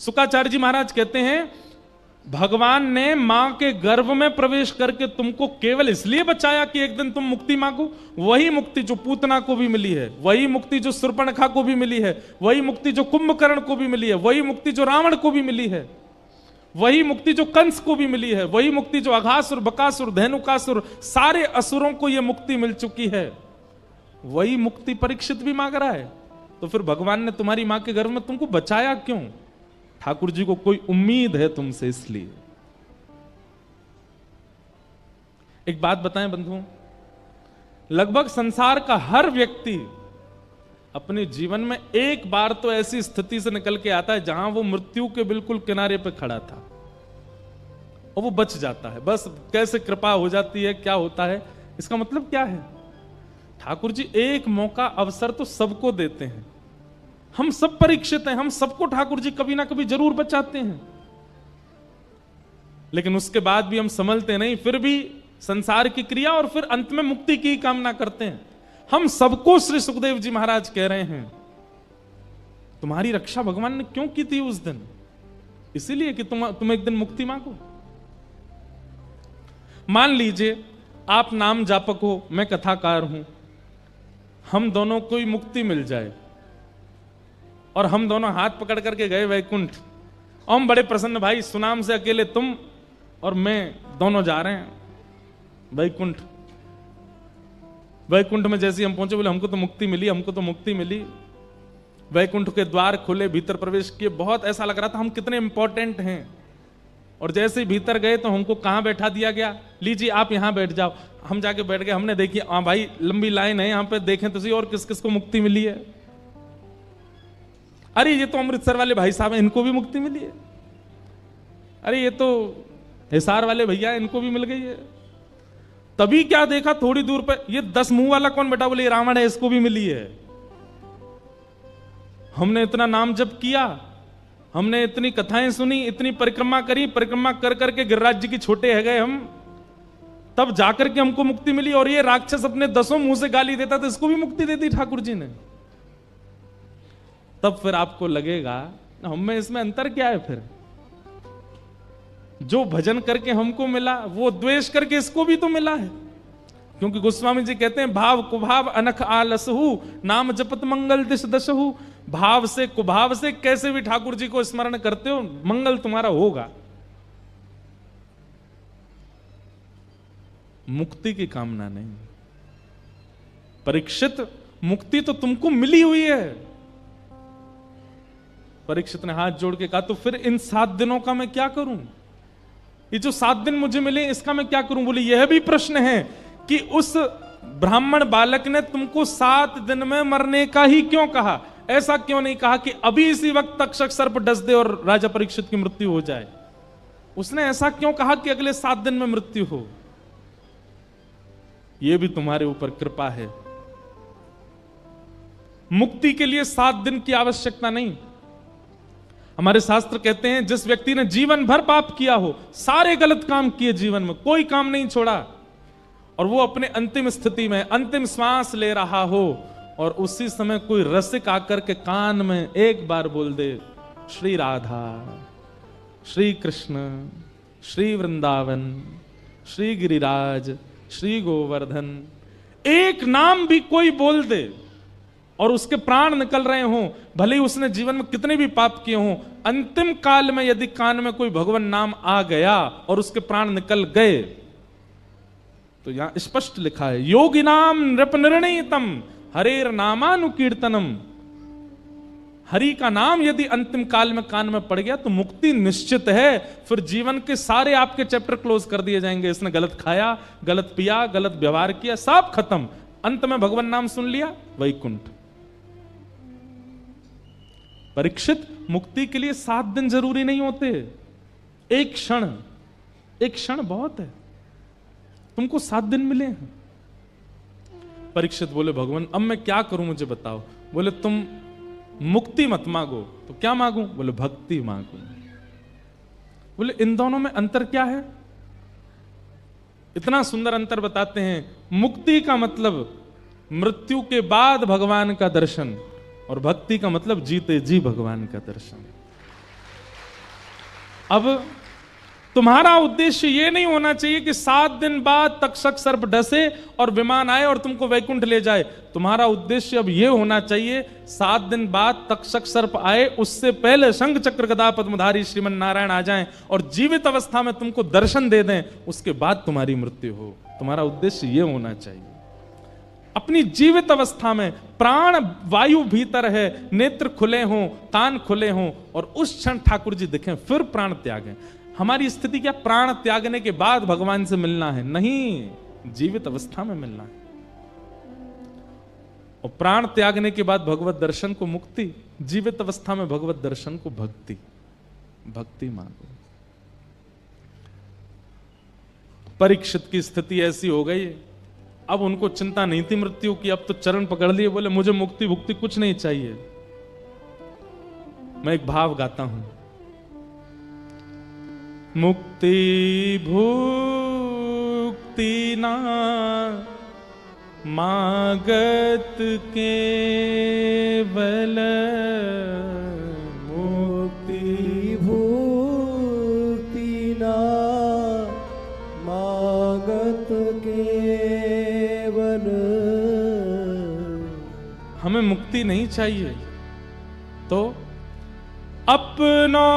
शुक्राचार्य जी महाराज कहते हैं भगवान ने मां के गर्भ में प्रवेश करके तुमको केवल इसलिए बचाया कि एक दिन तुम मुक्ति मांगो। वही मुक्ति जो पूतना को भी मिली है, वही मुक्ति जो शूर्पणखा को भी मिली है, वही मुक्ति जो कुंभकर्ण को भी मिली है, वही मुक्ति जो रावण को भी मिली है, वही मुक्ति जो कंस को भी मिली है, वही मुक्ति जो अघासुर, बकासुर, धेनुकासुर, सारे असुरों को यह मुक्ति मिल चुकी है, वही मुक्ति परीक्षित भी मांग रहा है। तो फिर भगवान ने तुम्हारी मां के गर्भ में तुमको बचाया क्यों? ठाकुर जी को कोई उम्मीद है तुमसे, इसलिए। एक बात बताएं बंधुओं, लगभग संसार का हर व्यक्ति अपने जीवन में एक बार तो ऐसी स्थिति से निकल के आता है जहां वो मृत्यु के बिल्कुल किनारे पे खड़ा था और वो बच जाता है। बस कैसे कृपा हो जाती है, क्या होता है, इसका मतलब क्या है? ठाकुर जी एक मौका अवसर तो सबको देते हैं, हम सब परीक्षित हैं, हम सबको ठाकुर जी कभी ना कभी जरूर बचाते हैं, लेकिन उसके बाद भी हम संभलते नहीं, फिर भी संसार की क्रिया और फिर अंत में मुक्ति की कामना करते हैं। हम सबको श्री सुखदेव जी महाराज कह रहे हैं तुम्हारी रक्षा भगवान ने क्यों की थी उस दिन? इसीलिए कि तुम एक दिन मुक्ति मांगो। मान लीजिए आप नाम जापक हो, मैं कथाकार हूं, हम दोनों को मुक्ति मिल जाए और हम दोनों हाथ पकड़ करके गए वैकुंठ, और हम बड़े प्रसन्न, भाई सुनाम से अकेले तुम और मैं दोनों जा रहे हैं वैकुंठ। वैकुंठ में जैसे हम पहुंचे, बोले हमको तो मुक्ति मिली, हमको तो मुक्ति मिली। वैकुंठ के द्वार खुले, भीतर प्रवेश किए, बहुत ऐसा लग रहा था हम कितने इंपॉर्टेंट हैं। और जैसे ही भीतर गए तो हमको कहां बैठा दिया गया, लीजिए आप यहां बैठ जाओ। हम जाके बैठ गए, हमने देखी हाँ भाई लंबी लाइन है यहां पे, देखें तो सही और किस किस को मुक्ति मिली है। अरे ये तो अमृतसर वाले भाई साहब हैं, इनको भी मुक्ति मिली है। अरे ये तो हिसार वाले भैया, इनको भी मिल गई है। तभी क्या देखा थोड़ी दूर पे, ये 10 मुंह वाला कौन बैठा, बोले रावण है, इसको भी मिली है। हमने इतना नाम जप किया, हमने इतनी कथाएं सुनी, इतनी परिक्रमा करी, परिक्रमा कर करके गिरिराज जी की छोटे है गए हम, तब जाकर के हमको मुक्ति मिली। और ये राक्षस अपने 10 मुंह से गाली देता तो इसको भी मुक्ति दे दी ठाकुर जी ने। तब फिर आपको लगेगा हम में इसमें अंतर क्या है? फिर जो भजन करके हमको मिला वो द्वेष करके इसको भी तो मिला है। क्योंकि गोस्वामी जी कहते हैं भाव कुभाव अनख आलसहु नाम जपत मंगल दिश दशहु। भाव से कुभाव से कैसे भी ठाकुर जी को स्मरण करते हो, मंगल तुम्हारा होगा। मुक्ति की कामना नहीं। परीक्षित, मुक्ति तो तुमको मिली हुई है। परीक्षित ने हाथ जोड़ के कहा तो फिर इन 7 दिनों का मैं क्या करूं? ये जो 7 दिन मुझे मिले इसका मैं क्या करूं? बोले यह भी प्रश्न है कि उस ब्राह्मण बालक ने तुमको 7 दिन में मरने का ही क्यों कहा? ऐसा क्यों नहीं कहा कि अभी इसी वक्त तक्षक सर्प डस दे और राजा परीक्षित की मृत्यु हो जाए? उसने ऐसा क्यों कहा कि अगले 7 दिन में मृत्यु हो? यह भी तुम्हारे ऊपर कृपा है। मुक्ति के लिए 7 दिन की आवश्यकता नहीं। हमारे शास्त्र कहते हैं जिस व्यक्ति ने जीवन भर पाप किया हो, सारे गलत काम किए, जीवन में कोई काम नहीं छोड़ा, और वो अपने अंतिम स्थिति में अंतिम श्वास ले रहा हो और उसी समय कोई रसिक आकर के कान में एक बार बोल दे श्री राधा, श्री कृष्ण, श्री वृंदावन, श्री गिरिराज, श्री गोवर्धन, एक नाम भी कोई बोल दे और उसके प्राण निकल रहे हों, भले ही उसने जीवन में कितने भी पाप किए हों, अंतिम काल में यदि कान में कोई भगवान नाम आ गया और उसके प्राण निकल गए, तो यहां स्पष्ट लिखा है योगिनाम नृप निर्णीतम हरेर नामानुकीर्तनम। हरि का नाम यदि अंतिम काल में कान में पड़ गया तो मुक्ति निश्चित है। फिर जीवन के सारे आपके चैप्टर क्लोज कर दिए जाएंगे। इसने गलत खाया, गलत पिया, गलत व्यवहार किया, सब खत्म। अंत में भगवान नाम सुन लिया, वैकुंठ। परीक्षित, मुक्ति के लिए 7 दिन जरूरी नहीं होते, एक क्षण बहुत है। तुमको 7 दिन मिले हैं। परीक्षित बोले भगवान अब मैं क्या करूं, मुझे बताओ। बोले तुम मुक्ति मत मांगो, तो क्या मांगू? बोले भक्ति मांगो। बोले इन दोनों में अंतर क्या है? इतना सुंदर अंतर बताते हैं। मुक्ति का मतलब मृत्यु के बाद भगवान का दर्शन, और भक्ति का मतलब जीते जी भगवान का दर्शन। अब तुम्हारा उद्देश्य यह नहीं होना चाहिए कि 7 दिन बाद तक्षक सर्प डसे और विमान आए और तुमको वैकुंठ ले जाए। तुम्हारा उद्देश्य अब यह होना चाहिए 7 दिन बाद तक्षक सर्प आए, उससे पहले शंख चक्र गदा पद्मधारी श्रीमन नारायण आ जाएं और जीवित अवस्था में तुमको दर्शन दे दें, उसके बाद तुम्हारी मृत्यु हो। तुम्हारा उद्देश्य यह होना चाहिए। अपनी जीवित अवस्था में प्राण वायु भीतर है, नेत्र खुले हों, कान खुले हों और उस क्षण ठाकुर जी दिखें, फिर प्राण त्यागें। हमारी स्थिति क्या प्राण त्यागने के बाद भगवान से मिलना है? नहीं, जीवित अवस्था में मिलना है। और प्राण त्यागने के बाद भगवत दर्शन को मुक्ति, जीवित अवस्था में भगवत दर्शन को भक्ति। भक्ति मांगो। परीक्षित की स्थिति ऐसी हो गई, अब उनको चिंता नहीं थी मृत्यु की, अब तो चरण पकड़ लिए, बोले मुझे मुक्ति भुक्ति कुछ नहीं चाहिए। मैं एक भाव गाता हूं। मुक्ति भुक्ति ना मागत केवल, मुक्ति भुक्ति ना मागत केवल। हमें मुक्ति नहीं चाहिए तो अपनो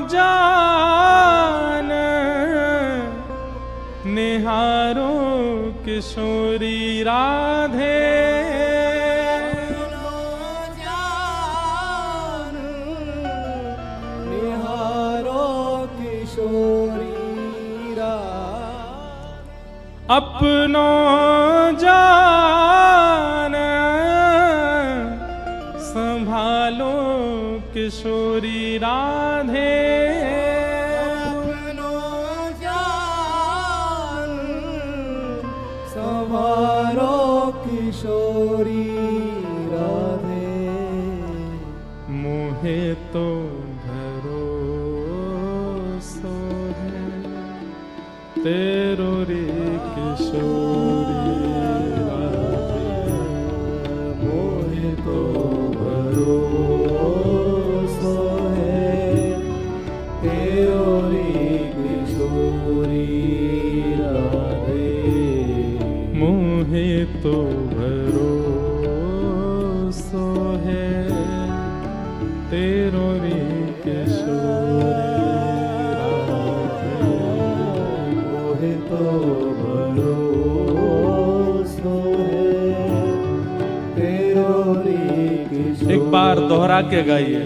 जान निहारो किशोरी राधे। जान निहारो किशोरी राधे। अपनो जान संभालो किशोरी राधे। अपनो जान संभालो किशोरी राधे। मोहे तो भरोसो है तेरो रे किशोरी राधे। मोहे तो भरोसो है तेरो रे किशोरी राधे। मोहे तो भरोसो है तेरो रे किशोरी राधे। मोहे तो भरोसो है तेरो रे किशोरी। एक बार दोहरा के गाइए।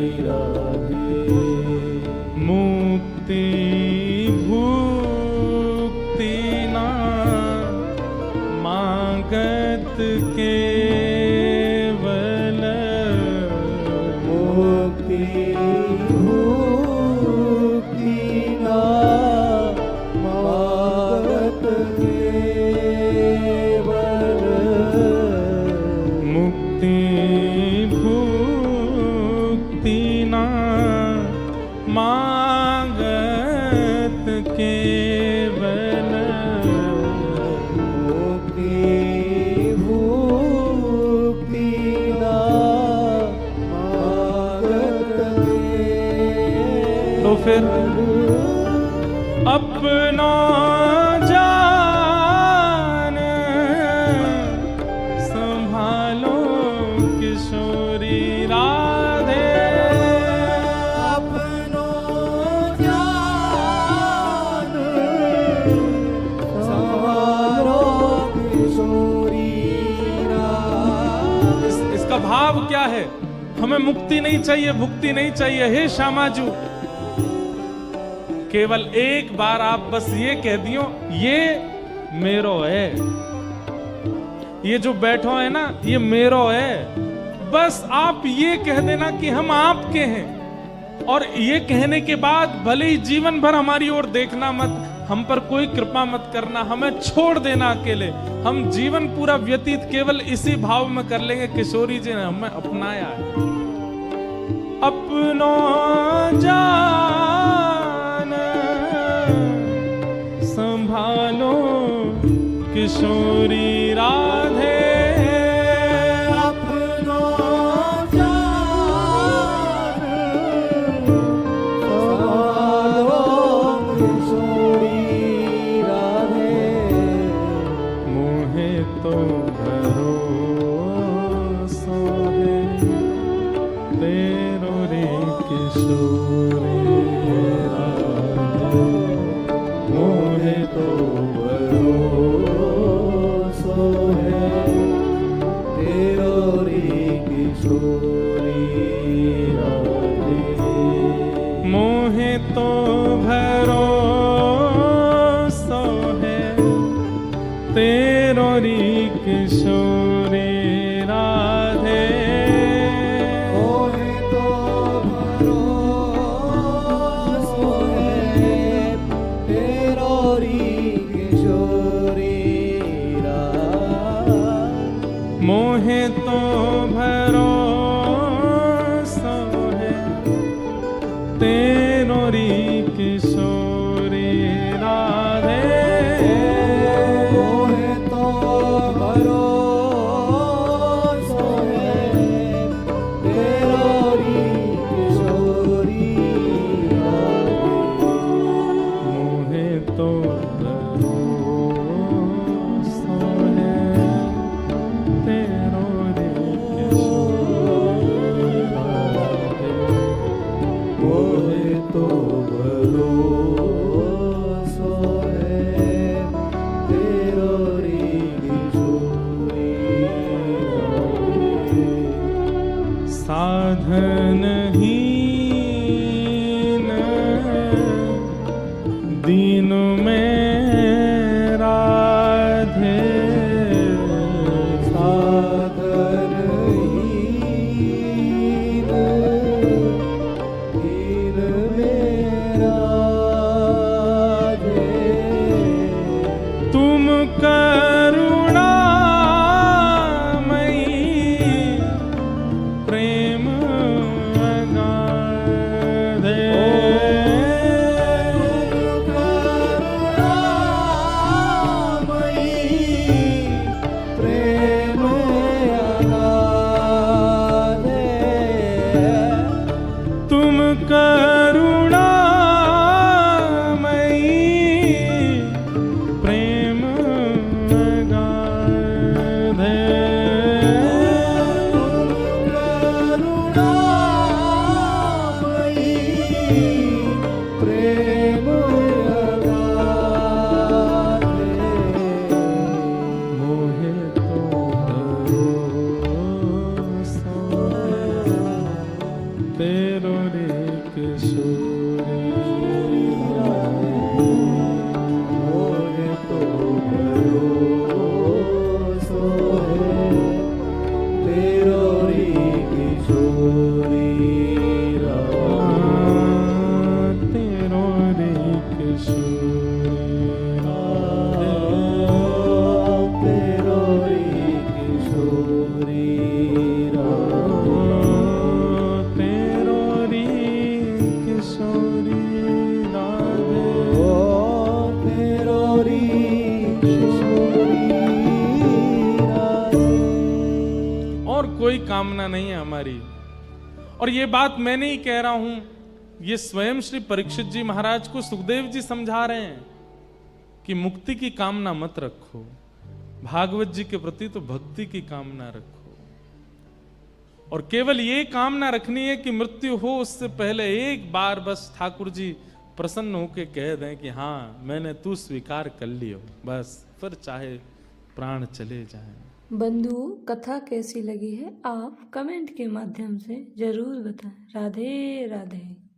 मुक्ति भुक्ति ना मागत केवल। मुक्ति भुक्ति ना मागत केवल। मुक्ति भुक्ति ना मागत केवल। मुक्ति भुक्ति ना मागत केवल। तो फिर अपना जान संभालो किशोरी राधे। अपनो जान संभालो किशोरी राधे। इसका भाव क्या है? हमें मुक्ति नहीं चाहिए, भुक्ति नहीं चाहिए। हे श्यामाजू, केवल एक बार आप बस ये कह दियो, ये मेरो है, ये जो बैठो है ना, ये मेरो है। बस आप ये कह देना कि हम आपके हैं। और ये कहने के बाद भले ही जीवन भर हमारी ओर देखना मत, हम पर कोई कृपा मत करना, हमें छोड़ देना अकेले। हम जीवन पूरा व्यतीत केवल इसी भाव में कर लेंगे, किशोरी जी ने हमें अपनाया है। अपनो जान संभालो किशोरी राधे। अपनो जान संभालो किशोरी राधे। मोहे तो भरोसो है तेरो रे किशोरी राधे। मोहे तो भरोसो है तेरो रे किशोरी राधे। मोहे तो भरोसो मोहे तो भरोसा है तेरो री किशोरी राधे। मोहे तो भरोसा है तेरो री किशोरी राधे। मोहे तो भरोसा है तेरो रे किशोरी राधे। मोहे तो भरोसा है तेरो री किशोरी राधे। साधन हीन दीन में राधे। साधन हीन दीन मेरा राधे। तुम करुणामयी प्रेम अगाधे। प्रेम अगाधे। तुम करुणामयी प्रेम अगाधे। करुणामयी प्रेम अगाधे। मोहे तो भरोसा तेरो रे किशोरी राधे। मोहे तो भरोसा है तेरो री किशोरी राधे। तेरो रे किशोरी राधे। तेरो री किशोरी राधे। तेरो रे किशोरी राधे। तेरो री किशोरी राधे। और कोई कामना नहीं है हमारी। और ये बात मैं नहीं कह रहा हूं, ये स्वयं श्री परीक्षित जी महाराज को सुखदेव जी समझा रहे हैं कि मुक्ति की कामना मत रखो, भागवत जी के प्रति तो भक्ति की कामना रखो। और केवल ये कामना रखनी है कि मृत्यु हो उससे पहले एक बार बस ठाकुर जी प्रसन्न होके कह दें कि हाँ मैंने तू स्वीकार कर लियो, बस फिर चाहे प्राण चले जाएं। बंधुओं, कथा कैसी लगी है आप कमेंट के माध्यम से जरूर बताएं। राधे राधे।